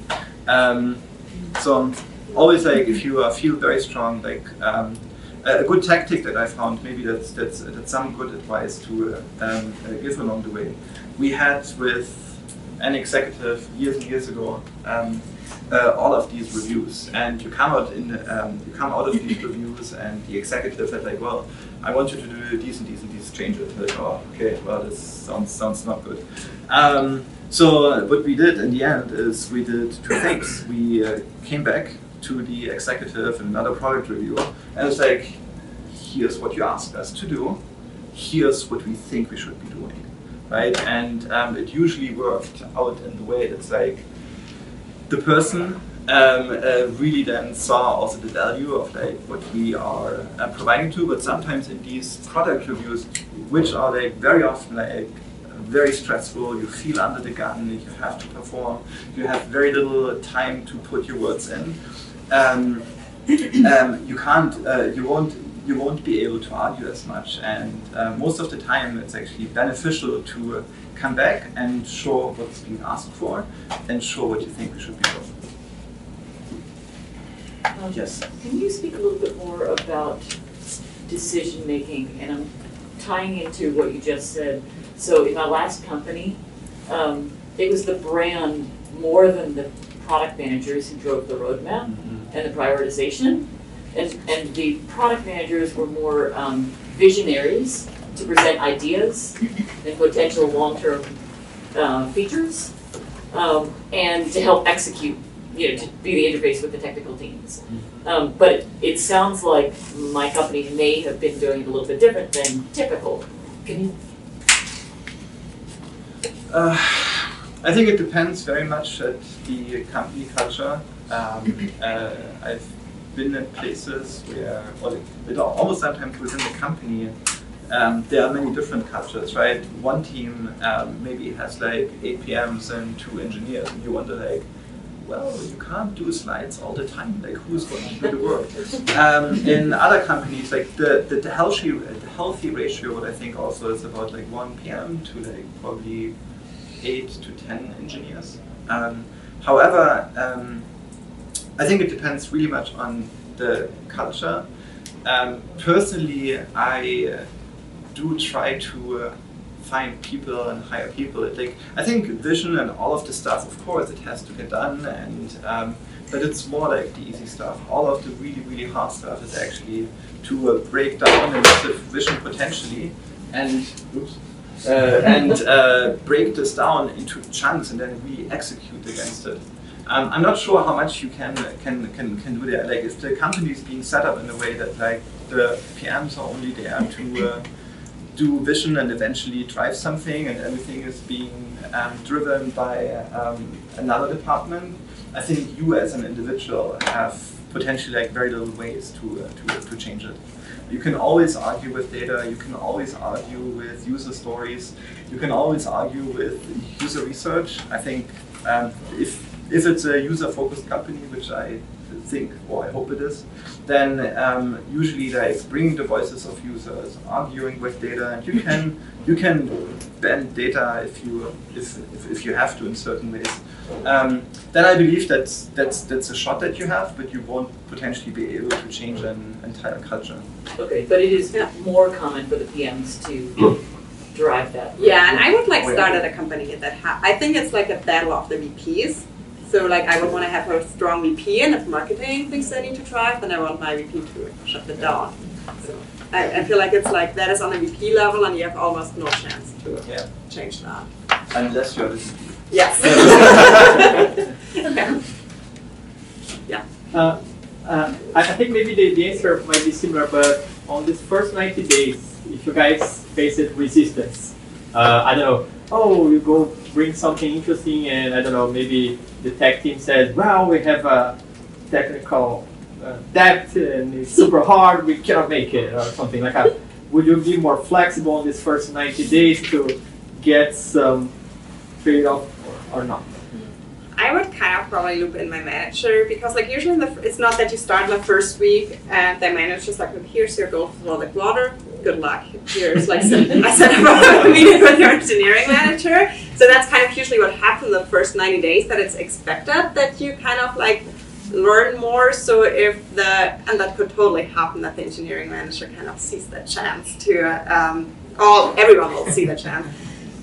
So always like if you feel very strong, like a good tactic that I found, maybe that's some good advice to give along the way. We had with an executive years and years ago all of these reviews, and you come out of these reviews, and the executive said like, well, I want you to do these and these and these changes. Like, oh, okay, well, this sounds not good. So what we did in the end is we did two things. We came back to the executive in another product review, and it's like, here's what you asked us to do, here's what we think we should be doing, right? And it usually worked out in the way that's like, the person really then saw also the value of like what we are providing to, but sometimes in these product reviews, which are like very often like very stressful, you feel under the gun, you have to perform, you have very little time to put your words in. You won't be able to argue as much, and most of the time it's actually beneficial to come back and show what's being asked for and show what you think we should be doing. Yes. Can you speak a little bit more about decision making? And I'm tying into what you just said. So in my last company, it was the brand more than the product managers who drove the roadmap and the prioritization. And the product managers were more visionaries to present ideas and potential long-term features, and to help execute to be the interface with the technical teams. But it sounds like my company may have been doing it a little bit different than typical. Can you? I think it depends very much at the company culture. I've been in places where, almost sometimes within the company, there are many different cultures, right? One team maybe has like 8 PMs and 2 engineers, and you wonder like, well, you can't do slides all the time. Like, who's going to do the work? In other companies, like the healthy ratio, what I think also is about like 1 PM to like probably 8 to 10 engineers. However, I think it depends really much on the culture. Personally, I do try to find people and hire people. I think vision and all of the stuff, of course, it has to get done, and but it's more like the easy stuff. All of the really hard stuff is actually to break down a massive vision potentially, and break this down into chunks and then really execute against it. I'm not sure how much you can do there. Like, if the company is being set up in a way that like the PMs are only there to do vision and eventually drive something, and everything is being driven by another department, I think you as an individual have potentially like very little ways to change it. You can always argue with data, you can always argue with user stories, you can always argue with user research. I think if it's a user-focused company, which I think, or I hope it is, then usually like bringing the voices of users, arguing with data, and you can bend data if you have to in certain ways. Then I believe that's a shot that you have, but you won't potentially be able to change an entire culture. Okay, but it is more common for the PMs to drive that. Yeah, and I would like start at a company that I think it's like a battle of the VPs. So like I would want to have a strong VP, and if marketing thinks they need to drive, then I want my VP to shut it down. So I feel like it's like that is on a VP level, and you have almost no chance to change that. Unless you're the VP. Yes. I think maybe the answer might be similar, but on this first 90 days, if you guys faced resistance, I don't know, oh, you go bring something interesting, and I don't know, maybe the tech team says, well, we have a technical debt and it's super hard, we cannot make it, or something like that. Would you be more flexible in this first 90 days to get some trade-off or not? I would kind of probably loop in my manager, because like usually it's not that you start the first week and the manager's like, look, here's your goal for the quarter, good luck. Here's like I set up a meeting with your engineering manager. So that's kind of usually what happens in the first 90 days, that it's expected that you kind of like learn more. So and that could totally happen, that the engineering manager kind of sees that chance to, everyone will see the chance.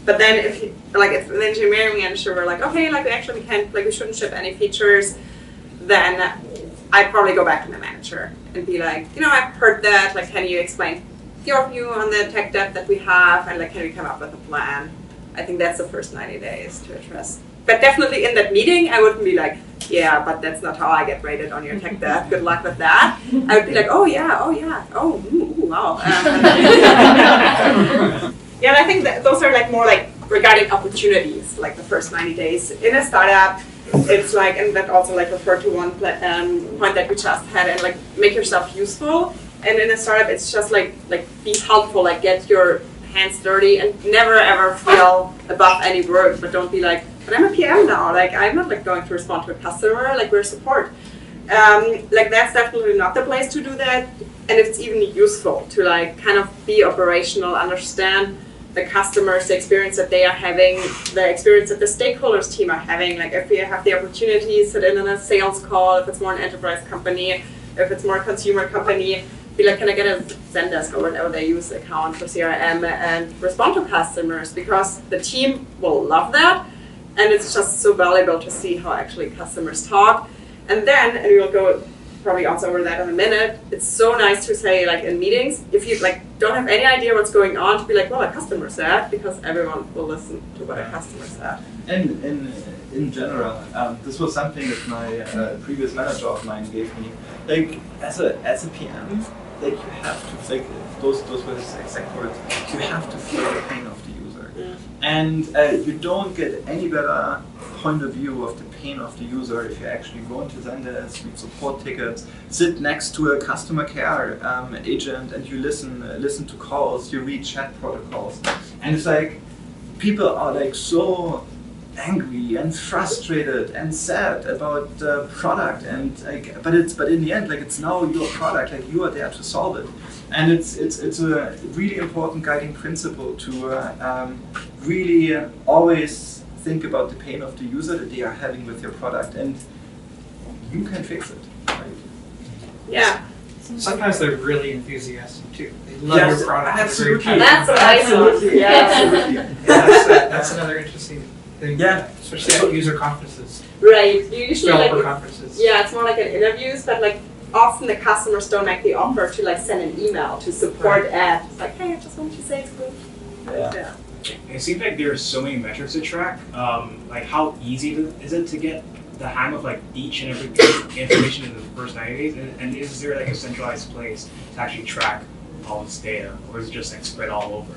But then if the engineering manager were like, okay, like we shouldn't ship any features, then I'd probably go back to my manager and be like, I've heard that, like, can you explain your view on the tech debt that we have, and like, can we come up with a plan? I think that's the first 90 days to address. But definitely in that meeting, I wouldn't be like, yeah, but that's not how I get rated on your tech debt. Good luck with that. I would be like, oh yeah, wow. Yeah, and I think that those are like more like regarding opportunities, like the first 90 days. In a startup, it's like, and that also like referred to one point that we just had, and like make yourself useful. And in a startup, it's just like be helpful, like get your hands dirty, and never ever feel above any work. But don't be like, but I'm a PM now, like I'm not like going to respond to a customer, like we're support. Like that's definitely not the place to do that. And if it's even useful to like kind of be operational, understand the customers, the experience that they are having, the experience that the stakeholders team are having. Like if we have the opportunity, sit in on a sales call, if it's more an enterprise company, if it's more a consumer company, be like, can I get a Zendesk or whatever they use account for CRM, and respond to customers, because the team will love that. And it's just so valuable to see how actually customers talk. And then, and we will go probably also over that in a minute, it's so nice to say, like in meetings, if you like don't have any idea what's going on, to be like, well, a customer said, because everyone will listen to what a customer said. And in general. This was something that my previous manager of mine gave me. Like as a PM, like you have to, like those were his exact words. You have to feel the pain of the user, and you don't get any better point of view of the pain of the user if you actually go into Zendesk, read support tickets, sit next to a customer care agent, and you listen to calls, you read chat protocols, and it's like people are like so angry and frustrated and sad about the product, and like, but in the end, like it's now your product, like you are there to solve it, and it's a really important guiding principle to really always think about the pain of the user that they are having with your product, and you can fix it, right? Yeah. Sometimes they're really enthusiastic too. They love your product. Absolutely. That's what I thought. Yeah. Absolutely. That's another interesting thing. Yeah. Especially at user conferences, Right. Usually developer like conferences. yeah, it's more like an interviews, but like often the customers don't make the offer to like send an email to support ad. It's like, hey, I just wanted to say it's good. Yeah. It seems like there are so many metrics to track. Like how easy is it to get the hang of like each and every piece of information in the first 90 days? And is there like a centralized place to actually track all this data, or is it just like spread all over?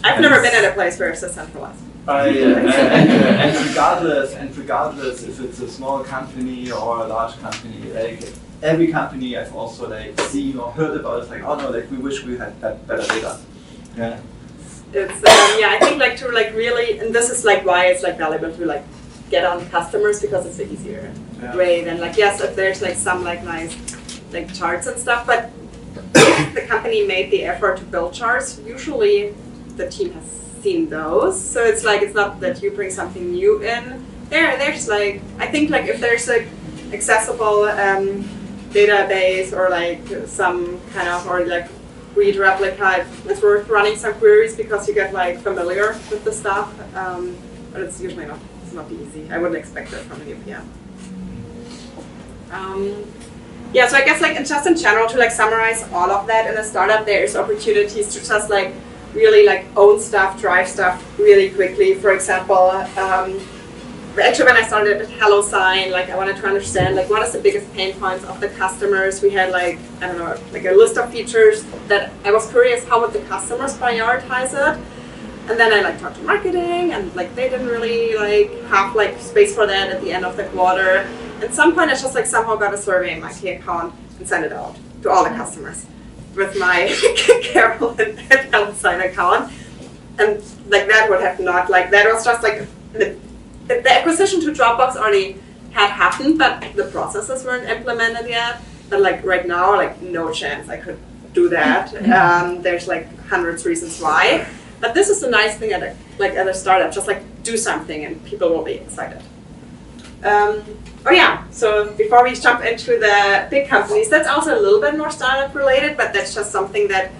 I've never been at a place where it's so centralized. And regardless if it's a small company or a large company, like every company I've also like seen or heard about, it's like, oh no, like we wish we had that better data. Yeah. It's yeah, I think like to like really, and this is like why it's like valuable to like get on customers, because it's the easier way than like, yes, if there's like some like nice like charts and stuff, but if the company made the effort to build charts, usually the team has seen those. So it's like, it's not that you bring something new in. There's like, I think like if there's like accessible database or like some kind of, or like read replica, it's worth running some queries because you get like familiar with the stuff. But it's usually not, it's not easy. I wouldn't expect that from an UPM. Yeah, so I guess like just in general to like summarize all of that in a startup, there's opportunities to just like really like own stuff, drive stuff really quickly. For example, actually when I started at HelloSign, like I wanted to understand like what is the biggest pain points of the customers. We had like, I don't know, like a list of features that I was curious how would the customers prioritize it. And then I like talked to marketing, and like they didn't really like have like space for that at the end of the quarter. At some point I just like somehow got a survey in my key account and sent it out to all the customers with my Carol and HelloSign account. And like that would have not, like that was just like the acquisition to Dropbox already had happened, but the processes weren't implemented yet. But like right now, like no chance I could do that. There's like hundreds reasons why. But this is the nice thing at a startup, just like do something and people will be excited. Oh yeah, so before we jump into the big companies, that's also a little bit more startup related, but that's just something that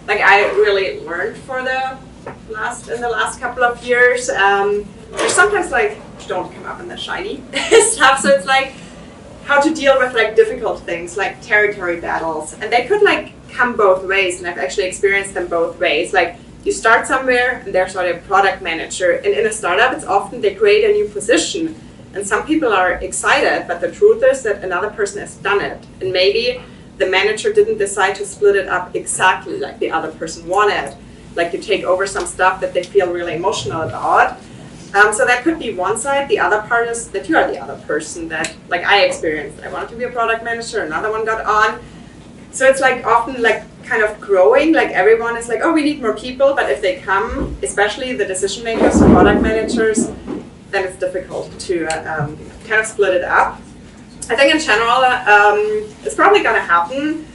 like I really learned in the last couple of years. There's sometimes like don't come up in the shiny stuff, so it's like how to deal with like difficult things like territory battles, and they could like come both ways, and I've actually experienced them both ways. Like you start somewhere and there's already a product manager, and in a startup it's often they create a new position. And some people are excited, but the truth is that another person has done it. And maybe the manager didn't decide to split it up exactly like the other person wanted. Like you take over some stuff that they feel really emotional about. So that could be one side. The other part is that you are the other person that, like I experienced. I wanted to be a product manager, another one got on. So it's like often like kind of growing, like everyone is like, oh, we need more people. But if they come, especially the decision makers, product managers, then it's difficult to kind of split it up. I think in general, it's probably going to happen.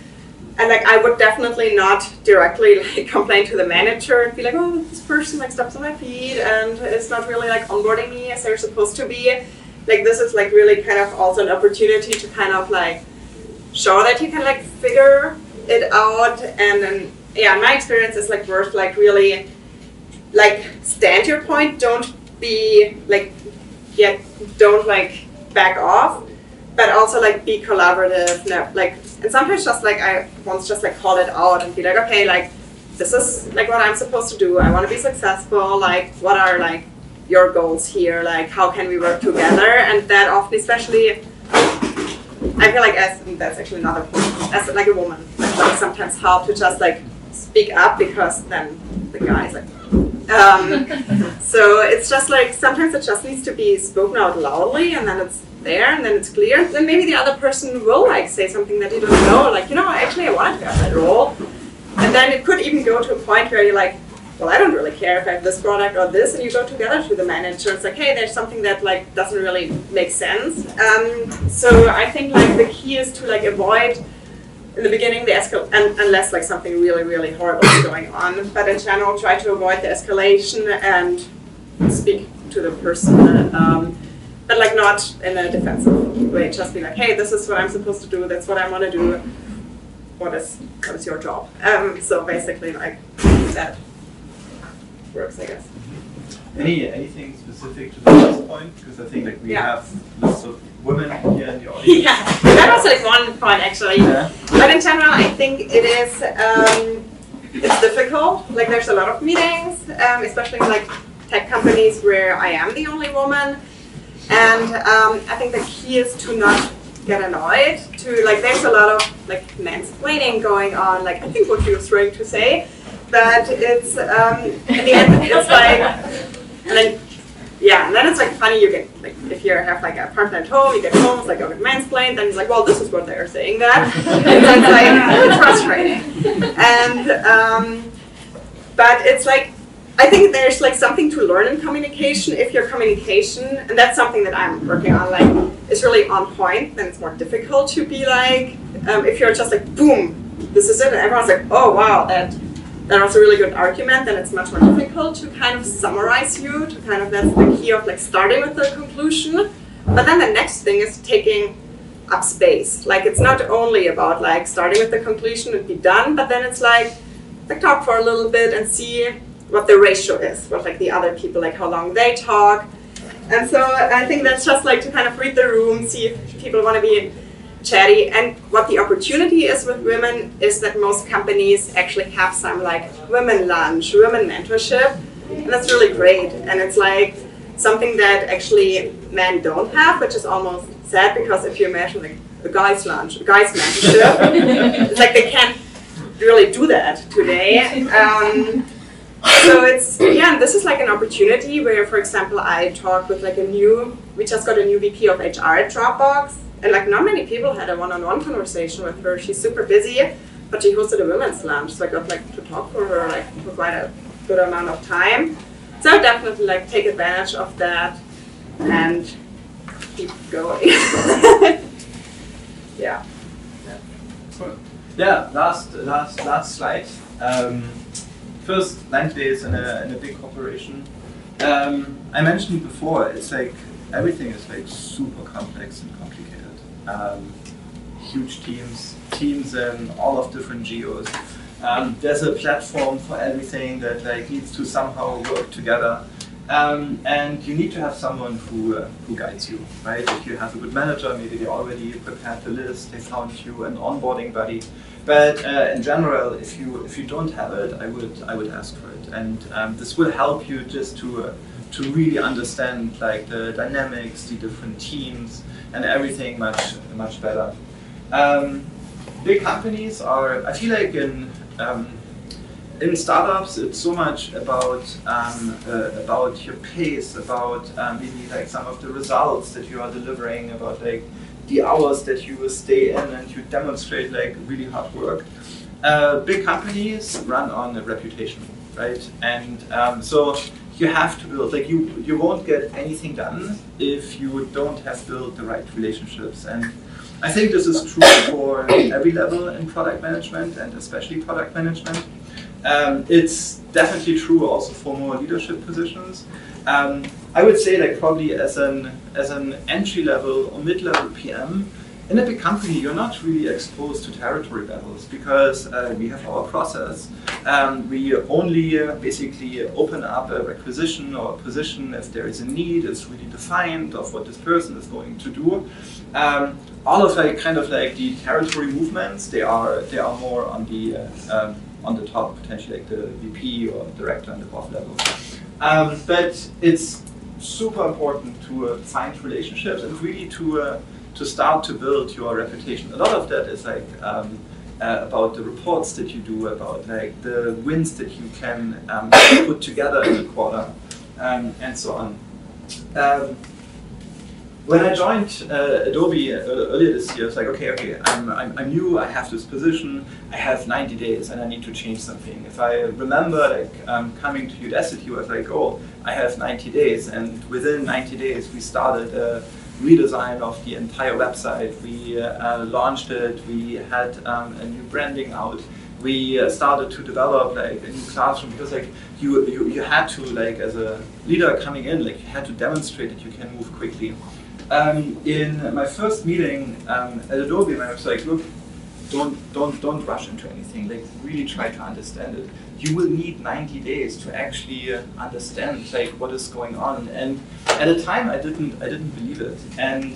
And like, I would definitely not directly like complain to the manager and be like, oh, this person like steps on my feet and is not really like onboarding me as they're supposed to be. Like this is like really kind of also an opportunity to kind of like show that you can like figure it out. And then, yeah, my experience is like worth like really like stand your point. Don't be like, yeah, don't like back off, but also like be collaborative. No, like, and sometimes just like I once just like call it out and be like, okay, like this is like what I'm supposed to do. I want to be successful. Like, what are like your goals here? Like, how can we work together? And that often, especially, I feel like that's actually another point, as like a woman, like sometimes help to just like speak up, because then the guy's like, so it's just like, sometimes it just needs to be spoken out loudly, and then it's there, and then it's clear. Then maybe the other person will like say something that you don't know, like, actually I wanted to have that role. And then it could even go to a point where you're like, well, I don't really care if I have this product or this, and you go together to the manager. It's like, hey, there's something that like doesn't really make sense. So I think like the key is to like avoid in the beginning the unless like something really, really horrible is going on. But in general, try to avoid the escalation and speak to the person. But like not in a defensive way. Just be like, hey, this is what I'm supposed to do. That's what I want to do. What is your job? So basically, like that works, I guess. Anything specific to the last point? Because I think like we have lots of women here in the audience. Yeah, that was like one point actually. Yeah. But in general, I think it is it's difficult. Like there's a lot of meetings, especially in like tech companies where I am the only woman, and I think the key is to not get annoyed. To like, there's a lot of like mansplaining going on. Like I think what you were trying to say. But it's in the end it's like, and then and then it's like funny. You get like if you have like a partner at home, you get home, it's like oh, mansplained. Then it's like, well, this is what they're saying that. And so it's like frustrating. And but it's like I think there's like something to learn in communication. If your communication, and that's something that I'm working on, like is really on point, then it's more difficult to be like if you're just like boom, this is it, and everyone's like, oh wow, that was a really good argument, then it's much more difficult to kind of summarize you, to kind of, that's the key of like starting with the conclusion. But then the next thing is taking up space. Like it's not only about like starting with the conclusion and be done, but then it's like talk for a little bit and see what the ratio is, what like the other people, like how long they talk. And so I think that's just like to kind of read the room, see if people want to be chatty. And what the opportunity is with women is that most companies actually have some like women lunch, women mentorship, and that's really great. And it's like something that actually men don't have, which is almost sad, because if you imagine like a guy's lunch, a guy's mentorship, it's like they can't really do that today. So it's, and this is like an opportunity where, for example, I talked with like we just got a new VP of HR at Dropbox. And like not many people had a one-on-one conversation with her. She's super busy, but she hosted a women's lunch, so I got like to talk for her like for quite a good amount of time. So definitely like take advantage of that and keep going. Yeah. Cool. Yeah. Last slide. First 90 days in a big corporation. I mentioned before, it's like everything is like super complex and complicated. Huge teams in all of different geos. There's a platform for everything that like needs to somehow work together. And you need to have someone who guides you, right? If you have a good manager, maybe they already prepared the list, they found you an onboarding buddy. But in general, if you don't have it, I would ask for it. And this will help you just to really understand like the dynamics, the different teams, and everything much better. Big companies are, I feel like in startups, it's so much about your pace, about maybe like some of the results that you are delivering, about like the hours that you will stay in and you demonstrate like really hard work. Big companies run on a reputation, right? And so you have to build, like you won't get anything done if you don't have built the right relationships. And I think this is true for every level in product management, and especially product management. It's definitely true also for more leadership positions. I would say like probably as an entry level or mid-level PM, in a big company you're not really exposed to territory levels, because we have our process. We only basically open up a requisition or a position if there is a need. It's really defined of what this person is going to do. All of like kind of like the territory movements, they are more on the top, potentially like the VP or director and above level. But it's super important to find relationships and really to start to build your reputation. A lot of that is like about the reports that you do, about like the wins that you can put together in a quarter, and so on. When I joined Adobe earlier this year, it's like, okay, I'm new, I have this position, I have 90 days and I need to change something. If I remember like coming to Udacity, I was like, oh, I have 90 days, and within 90 days we started a redesign of the entire website. We launched it, we had a new branding out. We started to develop like a new classroom, because like you had to, like as a leader coming in, like you had to demonstrate that you can move quickly. In my first meeting at Adobe, I was like, look, don't rush into anything. Like really try to understand it. You will need 90 days to actually understand like what is going on. And at the time, I didn't believe it. And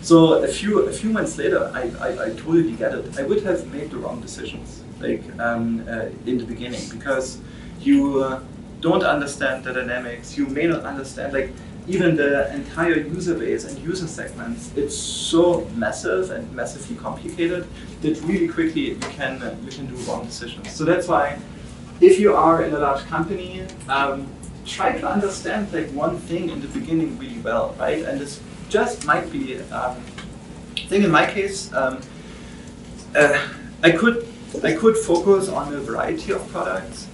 so a few months later, I totally get it. I would have made the wrong decisions like in the beginning, because you don't understand the dynamics. You may not understand like even the entire user base and user segments. It's so massive and massively complicated that really quickly you can do wrong decisions. So that's why, if you are in a large company, try to understand like one thing in the beginning really well, right? And this just might be, I think in my case, I could focus on a variety of products.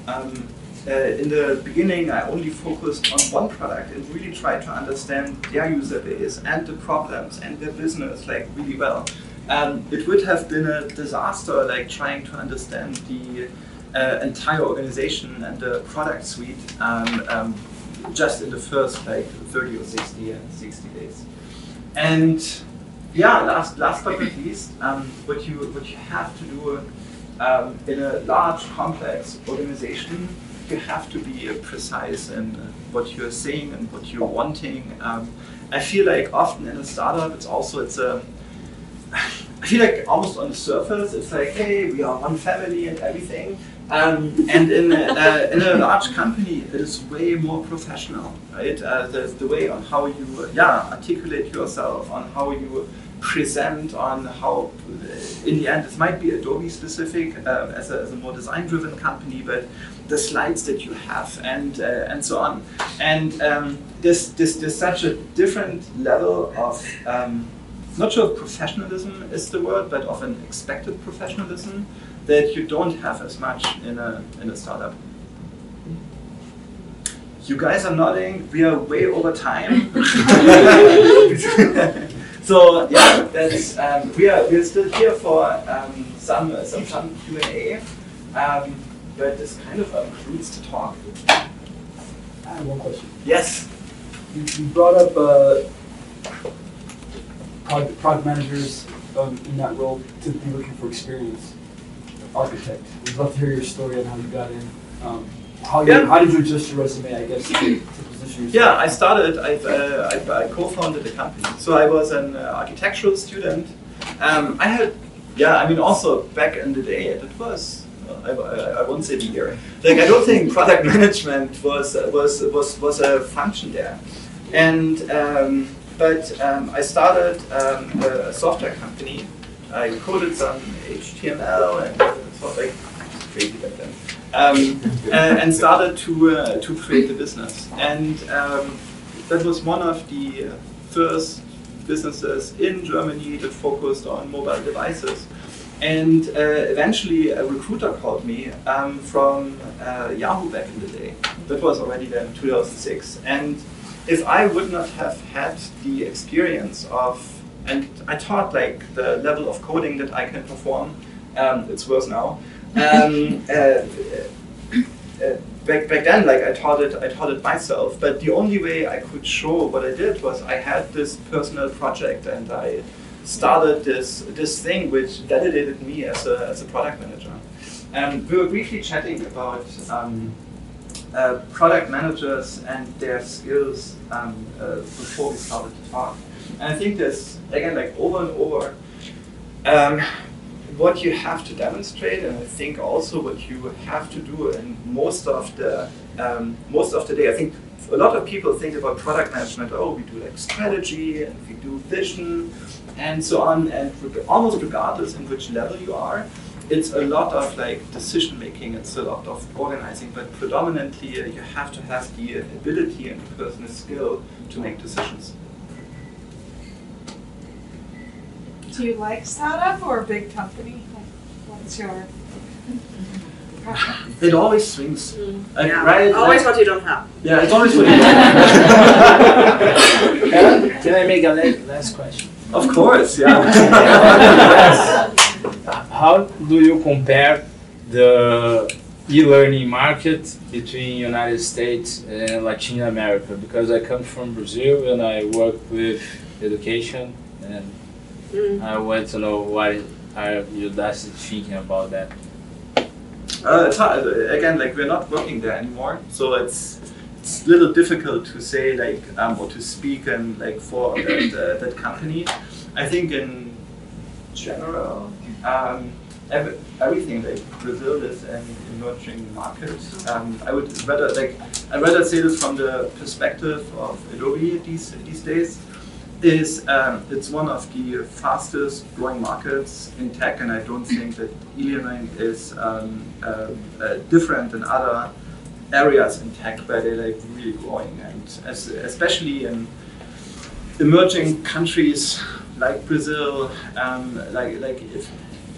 In the beginning, I only focused on one product and really tried to understand their user base and the problems and their business like really well. It would have been a disaster like trying to understand the entire organization and the product suite just in the first like 30 or 60 days. And yeah, last but not least, what you have to do in a large, complex organization, you have to be precise in what you're saying and what you're wanting. I feel like often in a startup, I feel like almost on the surface, it's like, hey, we are one family and everything. And in a large company, it is way more professional, right? The way on how you articulate yourself, on how you present, on how, in the end, this might be Adobe specific as a more design-driven company, but the slides that you have and so on. And there's such a different level of, not sure if professionalism is the word, but of an expected professionalism that you don't have as much in a startup. You guys are nodding. We are way over time. So yeah, that's we're still here for some Q&A, but this kind of concludes the talk. I have one question. Yes. You brought up product managers in that role to be looking for experience. Architect. We'd love to hear your story on how you got in. How did you adjust your resume, I guess, to position yourself? Yeah, I co-founded the company. So I was an architectural student. Also back in the day, it was, I won't say the year. Like, I don't think product management was a function there. And I started a software company. I coded some HTML and sort of like crazy back then. And started to create the business. And that was one of the first businesses in Germany that focused on mobile devices. And eventually a recruiter called me from Yahoo back in the day. That was already then 2006. And if I would not have had the experience of, and I taught like the level of coding that I can perform, it's worse now. Back then, like I taught it myself. But the only way I could show what I did was I had this personal project, and I started this thing which validated me as a product manager. And we were briefly chatting about product managers and their skills before we started to talk. And I think this again, like over and over. What you have to demonstrate, and I think also what you have to do in most of the day. I think a lot of people think about product management, oh, we do like strategy and we do vision and so on, and almost regardless in which level you are, it's a lot of like decision making, it's a lot of organizing, but predominantly you have to have the ability and the personal skill to make decisions. Do you like startup or big company? What's your preference? It always swings. Yeah. Right? Always what you don't have. Yeah, it's always what you Can I make a last question? Of course, yeah. How do you compare the e-learning market between United States and Latin America? Because I come from Brazil and I work with education, and I want to know what are Udacity thinking about that. It's hard. Again, like we're not working there anymore, so it's a little difficult to say like or to speak and like for that company. I think in general, everything like Brazil is an emerging market. I'd rather say this from the perspective of Adobe these days. It's one of the fastest growing markets in tech, and I don't think that e-learning is different than other areas in tech where they're like really growing, and especially in emerging countries like Brazil, if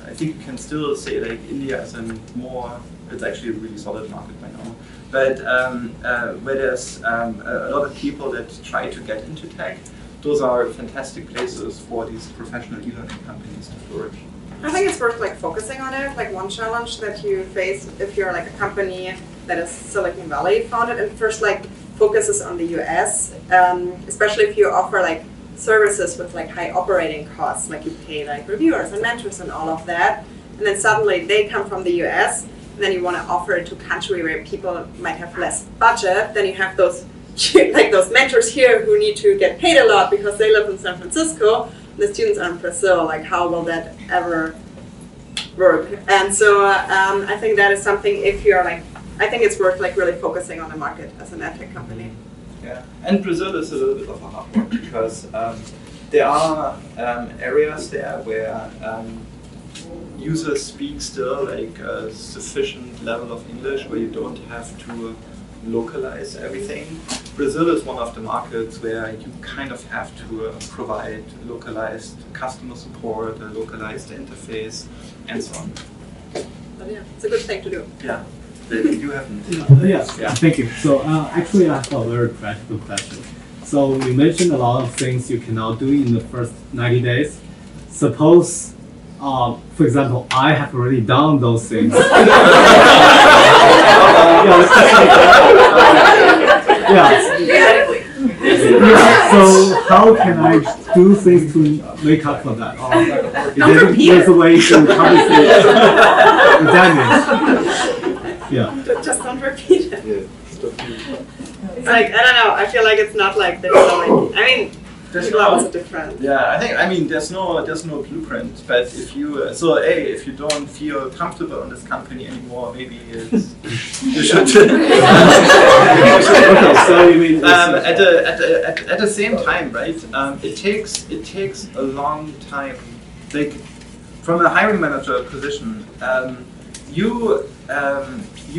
I think you can still say like India is it's actually a really solid market by now, but where there's a lot of people that try to get into tech. Those are fantastic places for these professional e-learning companies to flourish. I think it's worth like focusing on it. Like one challenge that you face if you're like a company that is Silicon Valley founded and first like focuses on the US, especially if you offer like services with like high operating costs, like you pay like reviewers and mentors and all of that, and then suddenly they come from the US, and then you want to offer it to a country where people might have less budget, then you have those like those mentors here who need to get paid a lot because they live in San Francisco, the students are in Brazil, like how will that ever work? And so I think that is something if you're like, I think it's worth like really focusing on the market as an edtech company. Yeah, and Brazil is a little bit of a hard work because there are areas there where users speak still like a sufficient level of English where you don't have to localize everything. Brazil is one of the markets where you kind of have to provide localized customer support, a localized interface, and so on. But yeah, it's a good thing to do. Yeah, you haven't. Yes, yeah, thank you. So actually I have a very practical question. So you mentioned a lot of things you can now do in the first 90 days. Suppose for example, I have already done those things. So how can I do things to make up for that? Or there's a way to compensate the damage? Yeah. Just don't repeat it. It's like, I don't know, I feel like it's not like, there's no like, I mean, people are also different. Yeah, I mean, there's no bluept, but if you, if you don't feel comfortable in this company anymore, maybe it's, you should. Okay, so you mean at the same time, right? It takes a long time. Like from a hiring manager position, you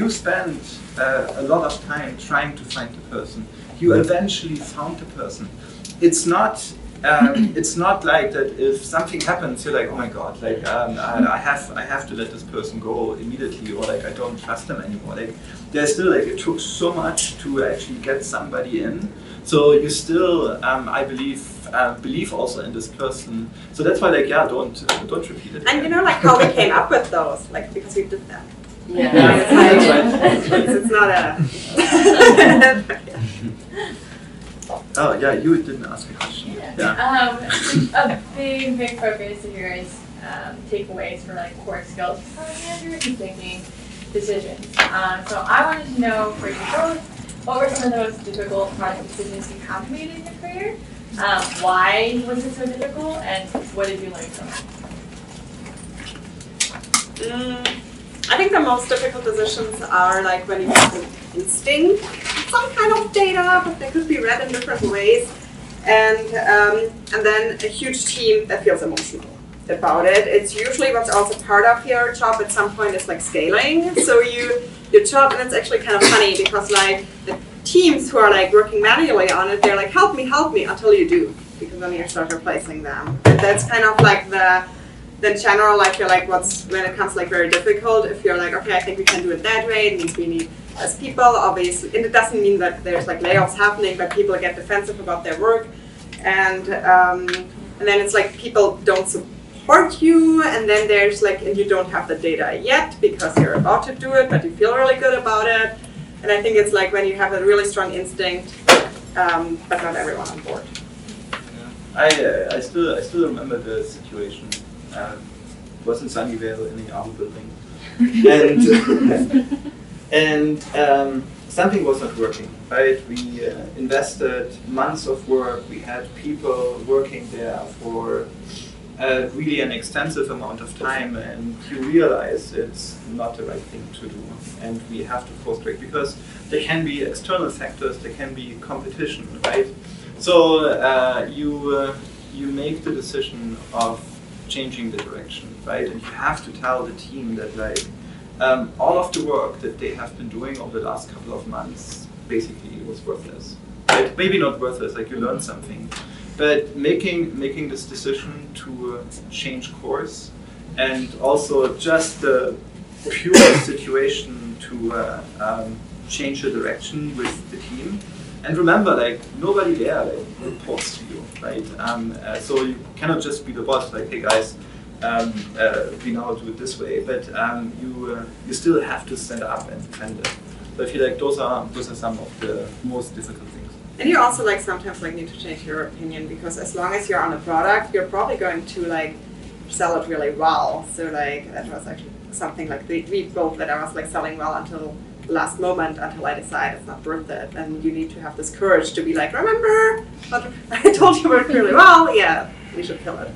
spend a lot of time trying to find the person. You eventually found the person. It's not like that if something happens, you're like, oh my god, like I have to let this person go immediately, or like I don't trust them anymore. Like there's still like it took so much to actually get somebody in. So you still, I believe also in this person. So that's why like don't repeat it. And you know like how we came up with those, like because we did them. Yeah. It's not a. Oh yeah, you didn't ask a question. Yeah. A big focus of yours takeaways for like core skills for product managers and thinking decisions. So I wanted to know for you both, what were some of the most difficult product decisions you have made in your career? Why was it so difficult, and what did you learn from it? I think the most difficult decisions are like when you have an instinct some kind of data, but they could be read in different ways. And then a huge team that feels emotional about it. It's usually what's also part of your job at some point is like scaling. So your job, and it's actually kind of funny because like the teams who are like working manually on it, they're like, help me, until you do, because then you start replacing them. And that's kind of like the general, like you're like, when it comes like very difficult, if you're like, okay, I think we can do it that way, it means we need less people, obviously, and it doesn't mean that there's like layoffs happening, but people get defensive about their work, and then it's like people don't support you, and then there's like, and you don't have the data yet because you're about to do it, but you feel really good about it, and I think it's like when you have a really strong instinct, but not everyone on board. Yeah. I still remember the situation. It was in Sunnyvale in the Yahoo building, and something was not working. Right, we invested months of work. We had people working there for really an extensive amount of time, and you realize it's not the right thing to do, and we have to course correct because there can be external factors, there can be competition, right? So you make the decision of changing the direction, right? And you have to tell the team that like all of the work that they have been doing over the last couple of months basically was worthless. Right? Maybe not worthless, like you learned something, but making this decision to change course, and also just the pure situation to change the direction with the team. And remember, like nobody there like reports to you, right? So you cannot just be the boss, like, hey guys, we now do it this way. But you still have to stand up and defend it. So I feel like those are some of the most difficult things. And you also like sometimes like need to change your opinion, because as long as you're on a product, you're probably going to like sell it really well. So like that was actually something like we both that I was like selling well until the last moment, until I decide it's not worth it. And you need to have this courage to be like, remember, I told you it worked really well. Yeah, we should kill it.